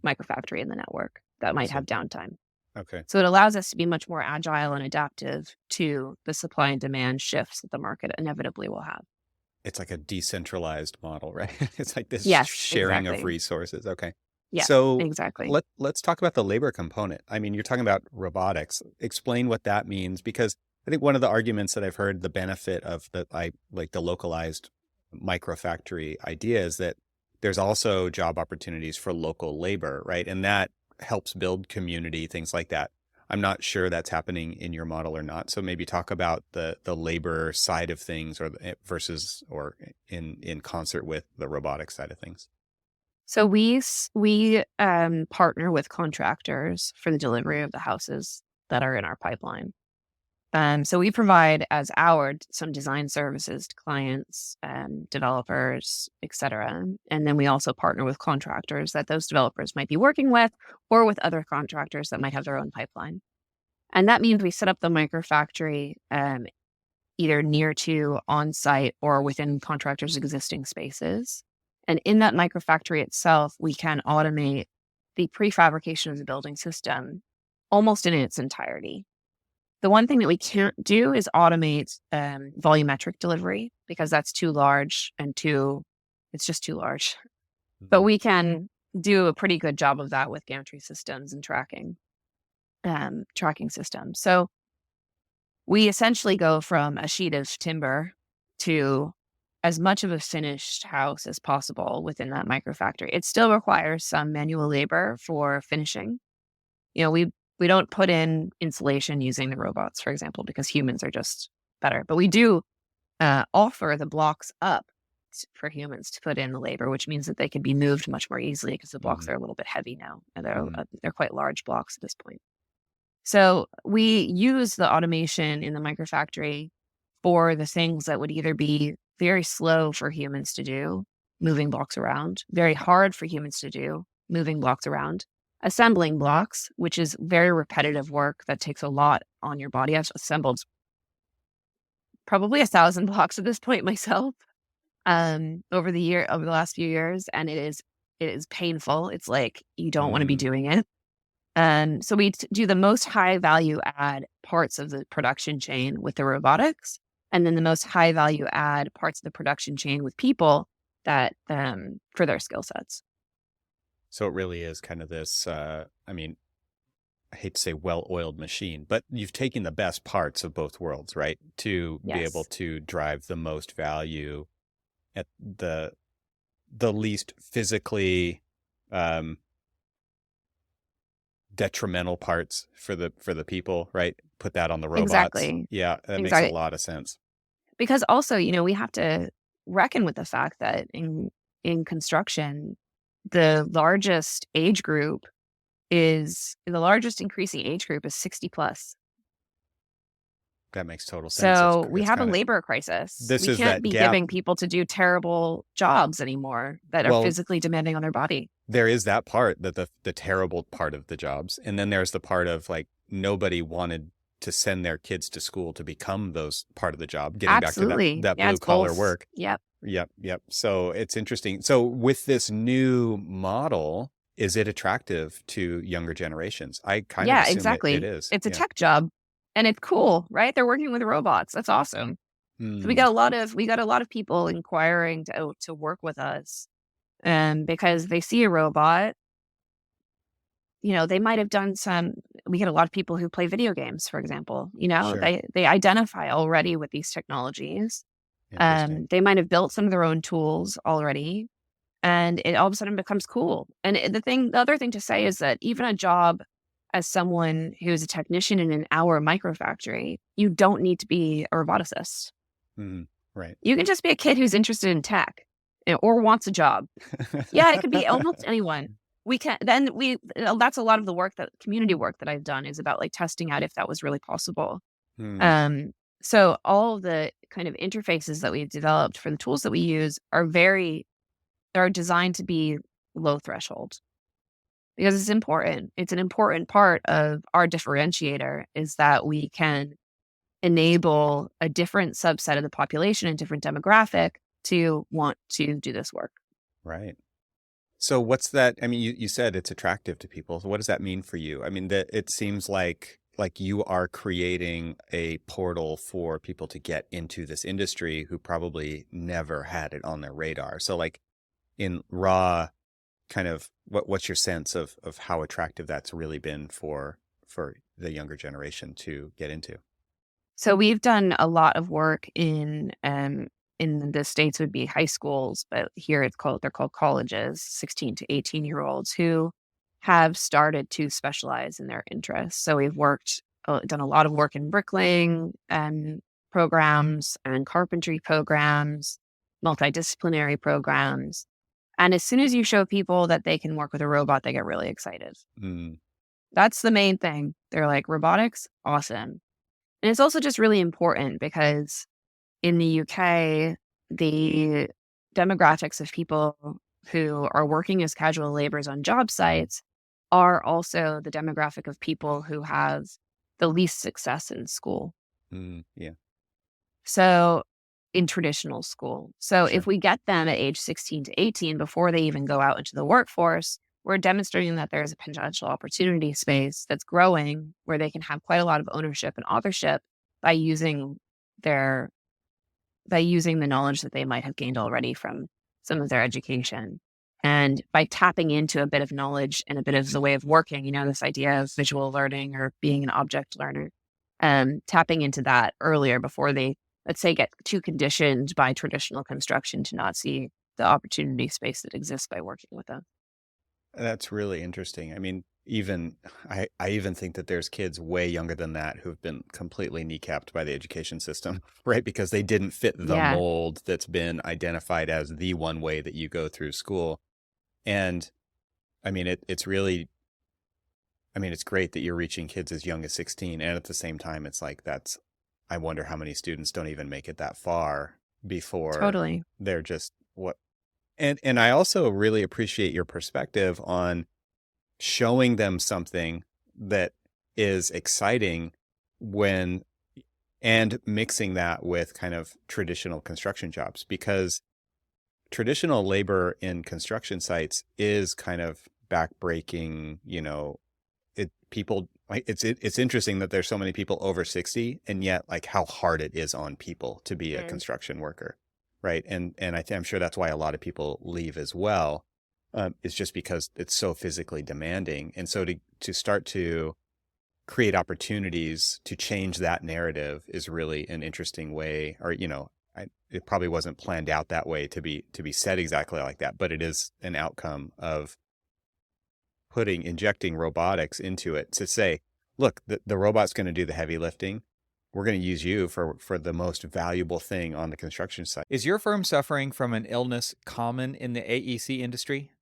B: microfactory in the network that might have downtime.
A: Okay.
B: So it allows us to be much more agile and adaptive to the supply and demand shifts that the market inevitably will have.
A: It's like a decentralized model, right? It's like this
B: Yes,
A: sharing of
B: exactly.
A: resources. Okay.
B: Yeah,
A: So
B: exactly.
A: let's talk about the labor component. I mean, you're talking about robotics. Explain what that means, because I think one of the arguments that I've heard, the benefit of the localized microfactory idea, is that there's also job opportunities for local labor, right? And that helps build community, things like that. I'm not sure that's happening in your model or not. So maybe talk about the labor side of things, or versus or in concert with the robotics side of things.
B: So we partner with contractors for the delivery of the houses that are in our pipeline. So we provide as AUAR some design services to clients, developers, et cetera. And then we also partner with contractors that those developers might be working with, or with other contractors that might have their own pipeline. And that means we set up the microfactory either near to, on-site, or within contractors' existing spaces. And in that microfactory itself, we can automate the prefabrication of the building system almost in its entirety. The one thing that we can't do is automate volumetric delivery, because that's too large it's just too large. But we can do a pretty good job of that with gantry systems and tracking systems. So we essentially go from a sheet of timber to as much of a finished house as possible within that microfactory. It still requires some manual labor for finishing. We don't put in insulation using the robots, for example, because humans are just better. But we do offer the blocks up for humans to put in the labor, which means that they can be moved much more easily, because the blocks are a little bit heavy now, and they're quite large blocks at this point. So we use the automation in the microfactory for the things that would either be very slow for humans to do, moving blocks around, very hard for humans to do, moving blocks around, assembling blocks, which is very repetitive work that takes a lot on your body. I've assembled probably 1,000 blocks at this point myself over the last few years, and it is painful. It's like you don't want to be doing it. So we do the most high value add parts of the production chain with the robotics, and then the most high value add parts of the production chain with people that for their skill sets.
A: So it really is kind of this, I hate to say well-oiled machine, but you've taken the best parts of both worlds, right? To be able to drive the most value at the least physically detrimental parts for the people, right? Put that on the robots.
B: Exactly.
A: Yeah, that makes a lot of sense.
B: Because also, we have to reckon with the fact that in construction, the largest increasing age group is 60 plus.
A: That makes total sense.
B: So we have a labor crisis. We can't be giving people to do terrible jobs anymore that are physically demanding on their body.
A: There is that part, that the terrible part of the jobs. And then there's the part of like, nobody wanted to send their kids to school to become those part of the job, getting
B: Absolutely.
A: back to that blue collar work.
B: Yep.
A: So it's interesting. So with this new model, is it attractive to younger generations? I kind of assume
B: exactly.
A: it is.
B: It's a tech job, and it's cool, right? They're working with robots. That's awesome. So we got a lot of people inquiring to work with us, because they see a robot. They might have done we get a lot of people who play video games, for example.
A: Sure.
B: They identify already with these technologies. They might have built some of their own tools already, and it all of a sudden becomes cool. And the other thing to say is that even a job as someone who's a technician in an AUAR microfactory, you don't need to be a roboticist.
A: Right.
B: You can just be a kid who's interested in tech or wants a job. Yeah, it could be almost anyone. That's a lot of the work, that community work that I've done, is about like testing out if that was really possible. So all of the kind of interfaces that we've developed for the tools that we use are designed to be low threshold. because it's important. It's an important part of our differentiator is that we can enable a different subset of the population and different demographic to want to do this work.
A: Right. So what's that? I mean, you said it's attractive to people. So what does that mean for you? I mean, that it seems like you are creating a portal for people to get into this industry who probably never had it on their radar. So like in raw kind of what's your sense of how attractive that's really been for the younger generation to get into?
B: So we've done a lot of work in the States would be high schools, but here they're called colleges, 16 to 18-year-olds who have started to specialize in their interests. So we've done a lot of work in bricklaying programs and carpentry programs, multidisciplinary programs. And as soon as you show people that they can work with a robot, they get really excited.
A: Mm.
B: That's the main thing. They're like, robotics? Awesome. And it's also just really important because in the UK, the demographics of people who are working as casual laborers on job sites are also the demographic of people who have the least success in school.
A: Yeah.
B: So in traditional school. So
A: Sure.
B: if we get them at age 16 to 18 before they even go out into the workforce, we're demonstrating that there's a potential opportunity space that's growing where they can have quite a lot of ownership and authorship by using the knowledge that they might have gained already from some of their education. And by tapping into a bit of knowledge and a bit of the way of working, this idea of visual learning or being an object learner, tapping into that earlier before they, let's say, get too conditioned by traditional construction to not see the opportunity space that exists by working with them.
A: That's really interesting. I mean, I even think that there's kids way younger than that who've been completely kneecapped by the education system, right? Because they didn't fit the
B: Yeah.
A: mold that's been identified as the one way that you go through school. And I mean, it's really, I mean, it's great that you're reaching kids as young as 16. And at the same time, it's like, I wonder how many students don't even make it that far before
B: Totally.
A: they're just and I also really appreciate your perspective on showing them something that is exciting and mixing that with kind of traditional construction jobs, because traditional labor in construction sites is kind of backbreaking, it's interesting that there's so many people over 60 and yet like how hard it is on people to be a construction worker. Right. And I'm sure that's why a lot of people leave as well. It's just because it's so physically demanding. And so to start to create opportunities to change that narrative is really an interesting way, or, it probably wasn't planned out that way to be said exactly like that, but it is an outcome of injecting robotics into it to say, look, the robot's going to do the heavy lifting. We're going to use you for the most valuable thing on the construction site. Is your firm suffering from an illness common in the AEC industry?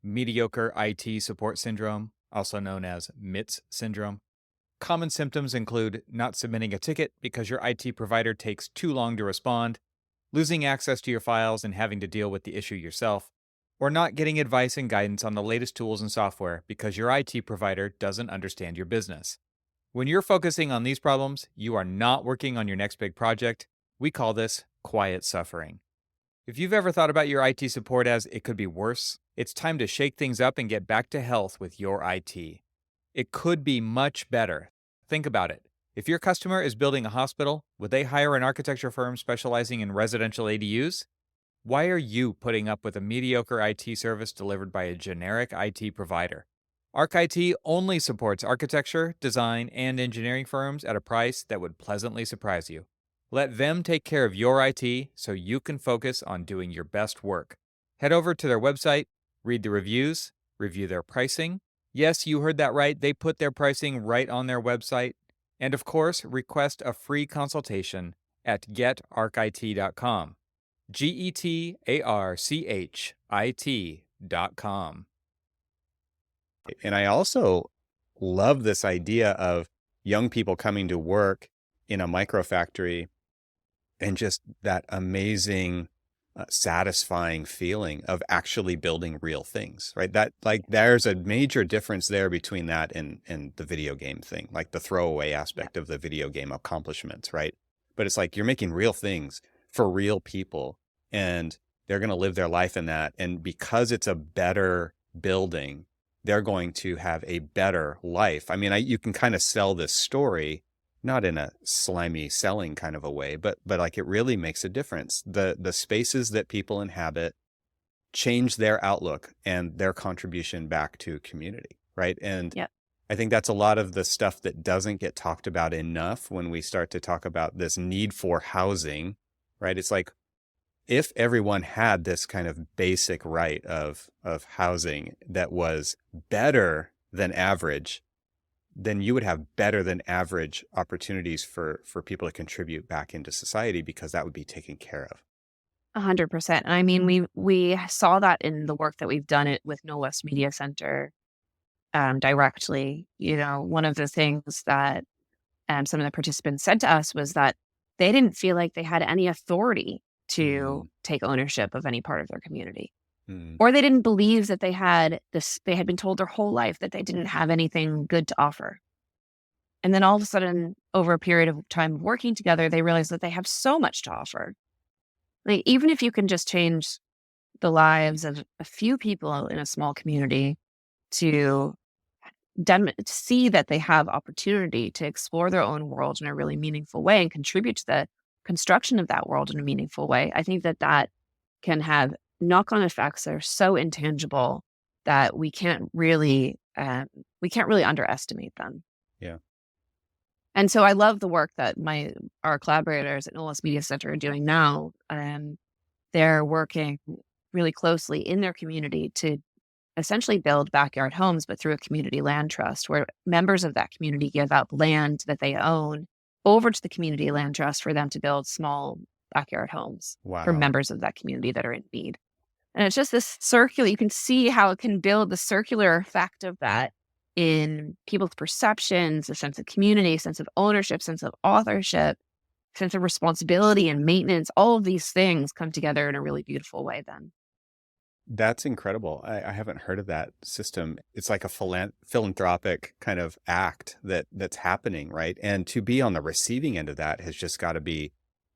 A: Mediocre IT support syndrome, also known as MITS syndrome. Common symptoms include not submitting a ticket because your IT provider takes too long to respond, losing access to your files and having to deal with the issue yourself, or not getting advice and guidance on the latest tools and software because your IT provider doesn't understand your business. When you're focusing on these problems, you are not working on your next big project. We call this quiet suffering. If you've ever thought about your IT support as it could be worse, it's time to shake things up and get back to health with your IT. It could be much better. Think about it. If your customer is building a hospital, would they hire an architecture firm specializing in residential ADUs? Why are you putting up with a mediocre IT service delivered by a generic IT provider? ArchIT only supports architecture, design, and engineering firms at a price that would pleasantly surprise you. Let them take care of your IT so you can focus on doing your best work. Head over to their website, read the reviews, review their pricing. Yes, you heard that right. They put their pricing right on their website. And of course, request a free consultation at getarchit.com. getarchit.com. And I also love this idea of young people coming to work in a microfactory and just that amazing satisfying feeling of actually building real things, right? That like there's a major difference there between that and the video game thing, like the throwaway aspect of the video game accomplishments, right? But it's like you're making real things for real people, and they're going to live their life in that. And because it's a better building, they're going to have a better life. I mean, you can kind of sell this story, not in a slimy selling kind of a way, but like it really makes a difference. The spaces that people inhabit change their outlook and their contribution back to community, right? And
B: Yep.
A: I think that's a lot of the stuff that doesn't get talked about enough when we start to talk about this need for housing, right? It's like, if everyone had this kind of basic right of housing that was better than average, then you would have better than average opportunities for people to contribute back into society, because that would be taken care of.
B: 100%. And I mean, we saw that in the work that we've done it with No West Media Center directly. You know, one of the things that some of the participants said to us was that they didn't feel like they had any authority to take ownership of any part of their community. Or they didn't believe that they had been told their whole life that they didn't have anything good to offer. And then all of a sudden, over a period of time working together, they realized that they have so much to offer. Like, even if you can just change the lives of a few people in a small community to see that they have opportunity to explore their own world in a really meaningful way and contribute to the construction of that world in a meaningful way, I think that can have knock-on effects that are so intangible that we can't really underestimate them.
A: Yeah.
B: And so I love the work that our collaborators at No West Media Center are doing now. They're working really closely in their community to essentially build backyard homes, but through a community land trust, where members of that community give up land that they own over to the community land trust for them to build small backyard homes for members of that community that are in need. And it's just this circular, you can see how it can build the circular effect of that in people's perceptions, a sense of community, sense of ownership, sense of authorship, sense of responsibility and maintenance. All of these things come together in a really beautiful way then.
A: That's incredible. I haven't heard of that system. It's like a philanthropic kind of act that's happening, right? And to be on the receiving end of that has just got to be,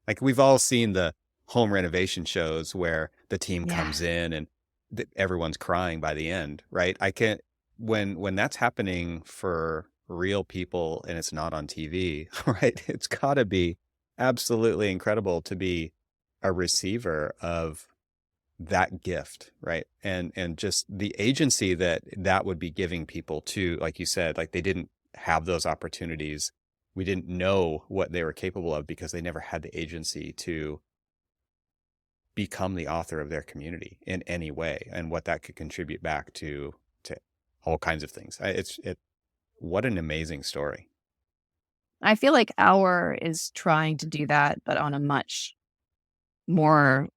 A: like, we've all seen the home renovation shows where the team comes in and everyone's crying by the end, right? When that's happening for real people and it's not on TV, right? It's got to be absolutely incredible to be a receiver of that gift, right? And just the agency that would be giving people to, like you said, like they didn't have those opportunities. We didn't know what they were capable of because they never had the agency to become the author of their community in any way, and what that could contribute back to all kinds of things. What an amazing story.
B: I feel like AUAR is trying to do that, but on a much more,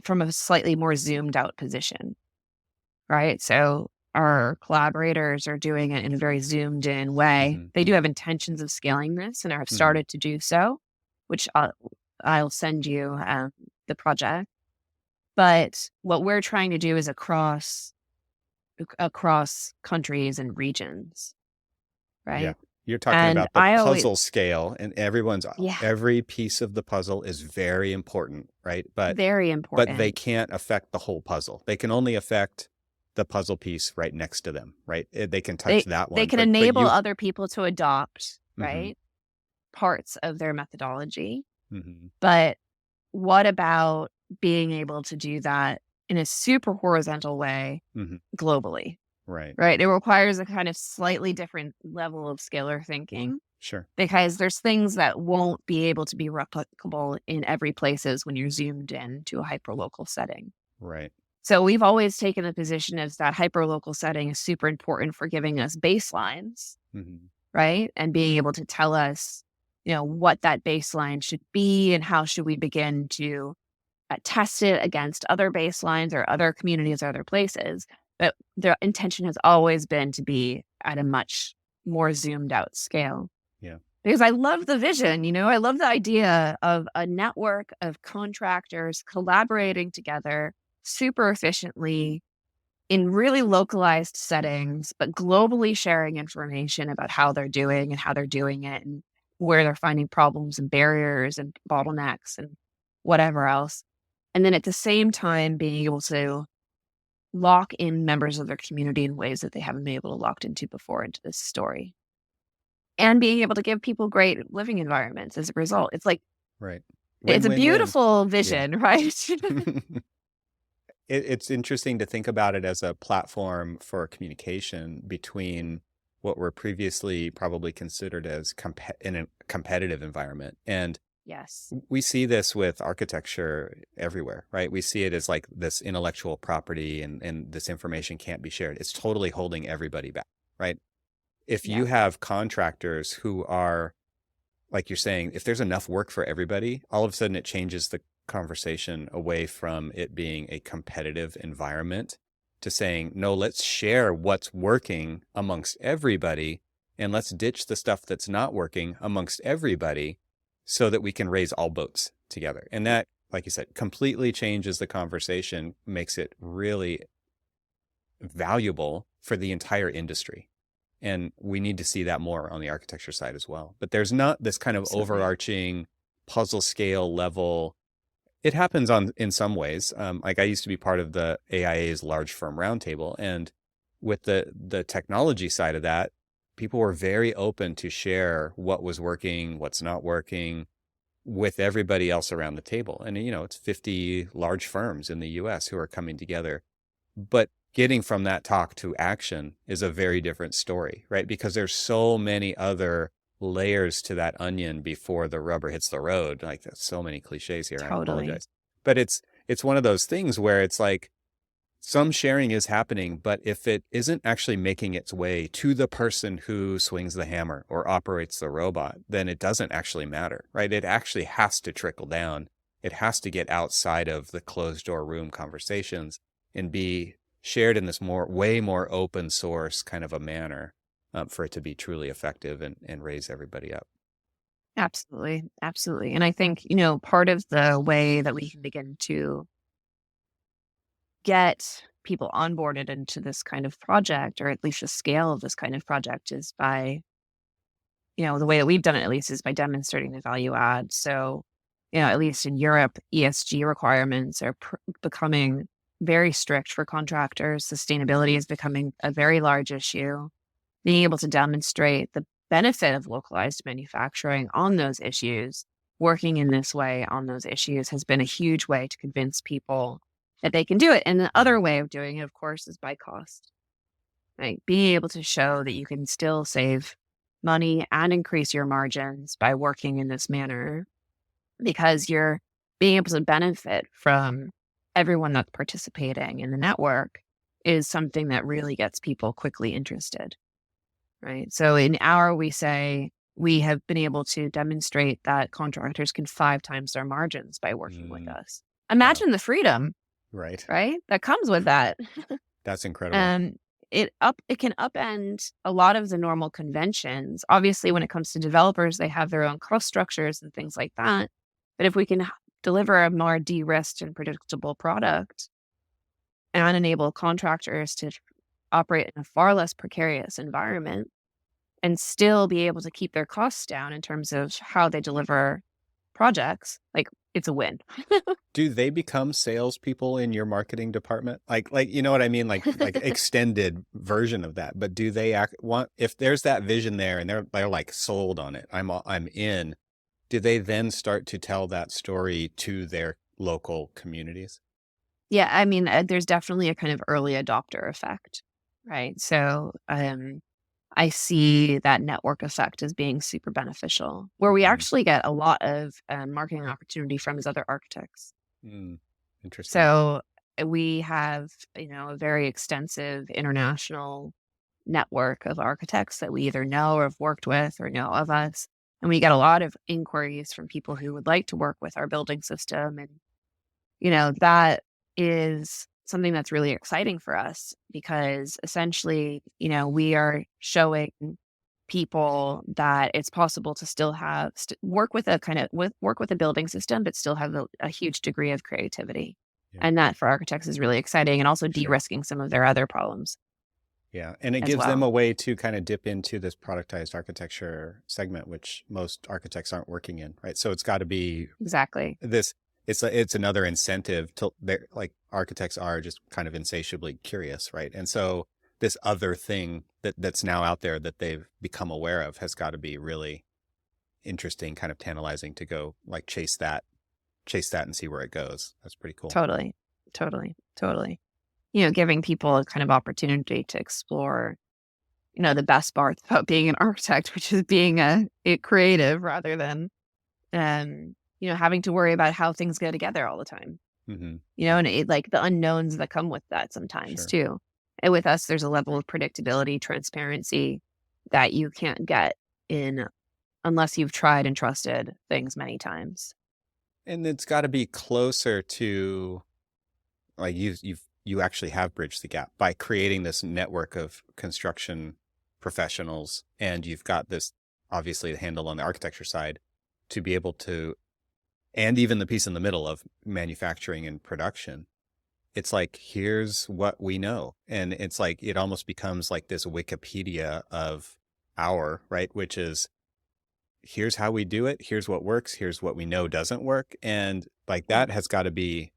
B: from a slightly more zoomed out position, right? So our collaborators are doing it in a very zoomed in way. They do have intentions of scaling this and have started to do so, which I'll send you the project. But what we're trying to do is across countries and regions, right?
A: Yeah. You're talking about the puzzle scale, and every piece of the puzzle is very important, right? But
B: very important.
A: But they can't affect the whole puzzle. They can only affect the puzzle piece right next to them, right? They can touch that one.
B: They can enable other people to adopt, right, parts of their methodology. But what about being able to do that in a super horizontal way globally? Right. It requires a kind of slightly different level of scalar thinking.
A: Sure.
B: Because there's things that won't be able to be replicable in every places when you're zoomed in to a hyperlocal setting.
A: Right.
B: So we've always taken the position as that hyperlocal setting is super important for giving us baselines, right? And being able to tell us, what that baseline should be and how should we begin to test it against other baselines or other communities or other places. But their intention has always been to be at a much more zoomed out scale.
A: Yeah.
B: because I love the vision, I love the idea of a network of contractors collaborating together super efficiently in really localized settings, but globally sharing information about how they're doing and how they're doing it and where they're finding problems and barriers and bottlenecks and whatever else. And then at the same time, being able to lock in members of their community in ways that they haven't been able to locked into before into this story. And being able to give people great living environments as a result. It's like,
A: Right.
B: it's a
A: Win-win-win.
B: beautiful vision, right?
A: It's interesting to think about it as a platform for communication between what were previously probably considered as in a competitive environment. And
B: Yes.
A: we see this with architecture everywhere, right? We see it as like this intellectual property and this information can't be shared. It's totally holding everybody back, right? If you have contractors who are, like you're saying, if there's enough work for everybody, all of a sudden it changes the conversation away from it being a competitive environment to saying, no, let's share what's working amongst everybody and let's ditch the stuff that's not working amongst everybody so that we can raise all boats together. And that, like you said, completely changes the conversation, makes it really valuable for the entire industry. And we need to see that more on the architecture side as well. But there's not this kind of overarching puzzle scale level. It happens in some ways. Like I used to be part of the AIA's large firm roundtable. And with the technology side of that, people were very open to share what was working, what's not working with everybody else around the table. And, it's 50 large firms in the US who are coming together. But getting from that talk to action is a very different story, right? Because there's so many other layers to that onion before the rubber hits the road. Like there's so many cliches here.
B: Totally.
A: I apologize. But it's one of those things where it's like some sharing is happening, but if it isn't actually making its way to the person who swings the hammer or operates the robot, then it doesn't actually matter, right? It actually has to trickle down. It has to get outside of the closed door room conversations and be shared in this way more open source kind of a manner for it to be truly effective and raise everybody up.
B: Absolutely. Absolutely. And I think, part of the way that we can begin to get people onboarded into this kind of project, or at least the scale of this kind of project, is by, the way that we've done it, at least, is by demonstrating the value add. So, at least in Europe, ESG requirements are becoming very strict for contractors. Sustainability is becoming a very large issue. Being able to demonstrate the benefit of localized manufacturing on those issues, working in this way on those issues, has been a huge way to convince people that they can do it. And the other way of doing it, of course, is by cost, right? Being able to show that you can still save money and increase your margins by working in this manner, because you're being able to benefit from everyone that's participating in the network, is something that really gets people quickly interested, right? So in AUAR, we say we have been able to demonstrate that contractors can 5 times their margins by working with us. Imagine the freedom, right, that comes with that.
A: That's incredible.
B: It can upend a lot of the normal conventions. Obviously, when it comes to developers, they have their own cost structures and things like that. But if we can deliver a more de-risked and predictable product and enable contractors to operate in a far less precarious environment and still be able to keep their costs down in terms of how they deliver projects, like, it's a win.
A: Do they become salespeople in your marketing department? Like, you know what I mean? Like extended version of that. But do they if there's that vision there and they're like sold on it, I'm in, do they then start to tell that story to their local communities?
B: Yeah, I mean, there's definitely a kind of early adopter effect, right? So I see that network effect as being super beneficial. Where we actually get a lot of marketing opportunity from is other architects.
A: Interesting.
B: So we have, a very extensive international network of architects that we either know or have worked with or know of us. And we get a lot of inquiries from people who would like to work with our building system. And, that is something that's really exciting for us, because essentially, we are showing people that it's possible to still have work with a building system, but still have a huge degree of creativity.
A: Yeah.
B: And that for architects is really exciting, and also
A: Sure.
B: de-risking some of their other problems.
A: Yeah. And it
B: as
A: gives them
B: well.
A: a way to kind of dip into this productized architecture segment, which most architects aren't working in, right? So it's got to be
B: Exactly.
A: this, it's another incentive to, like, architects are just kind of insatiably curious, right? And so this other thing that's now out there that they've become aware of has got to be really interesting, kind of tantalizing to go like chase that and see where it goes. That's pretty cool.
B: Totally. Giving people a kind of opportunity to explore, the best parts about being an architect, which is being a creative rather than, having to worry about how things go together all the time.
A: Mm-hmm.
B: And like the unknowns that come with that sometimes too. And with us, there's a level of predictability, transparency that you can't get unless you've tried and trusted things many times.
A: And it's got to be closer to, like, you actually have bridged the gap by creating this network of construction professionals, and you've got this, obviously, the handle on the architecture side to be able to, and even the piece in the middle of manufacturing and production. It's like, here's what we know. And it's like, it almost becomes like this Wikipedia of AUAR, right? Which is, here's how we do it. Here's what works. Here's what we know doesn't work. And like, that has got to be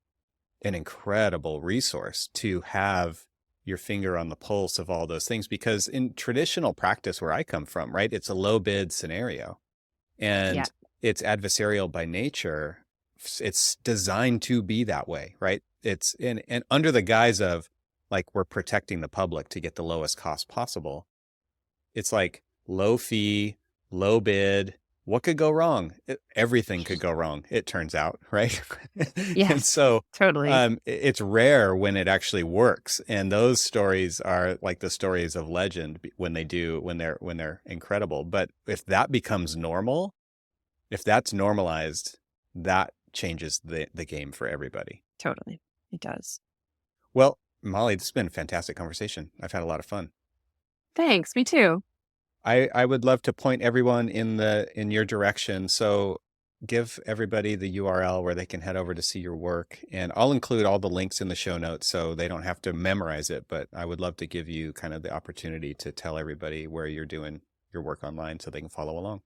A: an incredible resource to have your finger on the pulse of all those things, because in traditional practice where I come from, right, it's a low bid scenario and it's adversarial by nature. It's designed to be that way, right? It's and under the guise of, like, we're protecting the public to get the lowest cost possible. It's like low fee, low bid. What could go wrong? Everything could go wrong, it turns out, right?
B: Yes,
A: and so
B: totally.
A: It's rare when it actually works. And those stories are like the stories of legend when they're incredible. But if that becomes normal, if that's normalized, that changes the game for everybody.
B: Totally. It does.
A: Well, Mollie, this has been a fantastic conversation. I've had a lot of fun.
B: Thanks. Me too.
A: I would love to point everyone in your direction. So give everybody the URL where they can head over to see your work. And I'll include all the links in the show notes so they don't have to memorize it. But I would love to give you kind of the opportunity to tell everybody where you're doing your work online so they can follow along.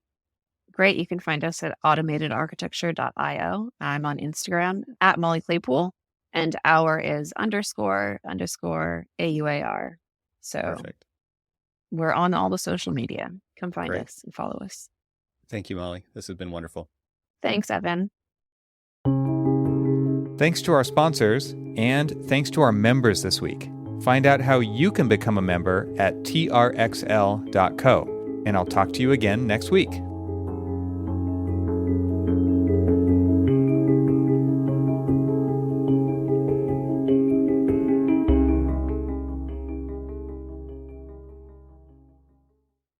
B: Great. You can find us at automatedarchitecture.io. I'm on Instagram at Mollie Claypool, and our is __ AUAR. So
A: Perfect.
B: We're on all the social media. Come find
A: Great.
B: us and follow us.
A: Thank you, Mollie. This has been wonderful.
B: Thanks, Evan.
A: Thanks to our sponsors, and thanks to our members this week. Find out how you can become a member at trxl.co. And I'll talk to you again next week.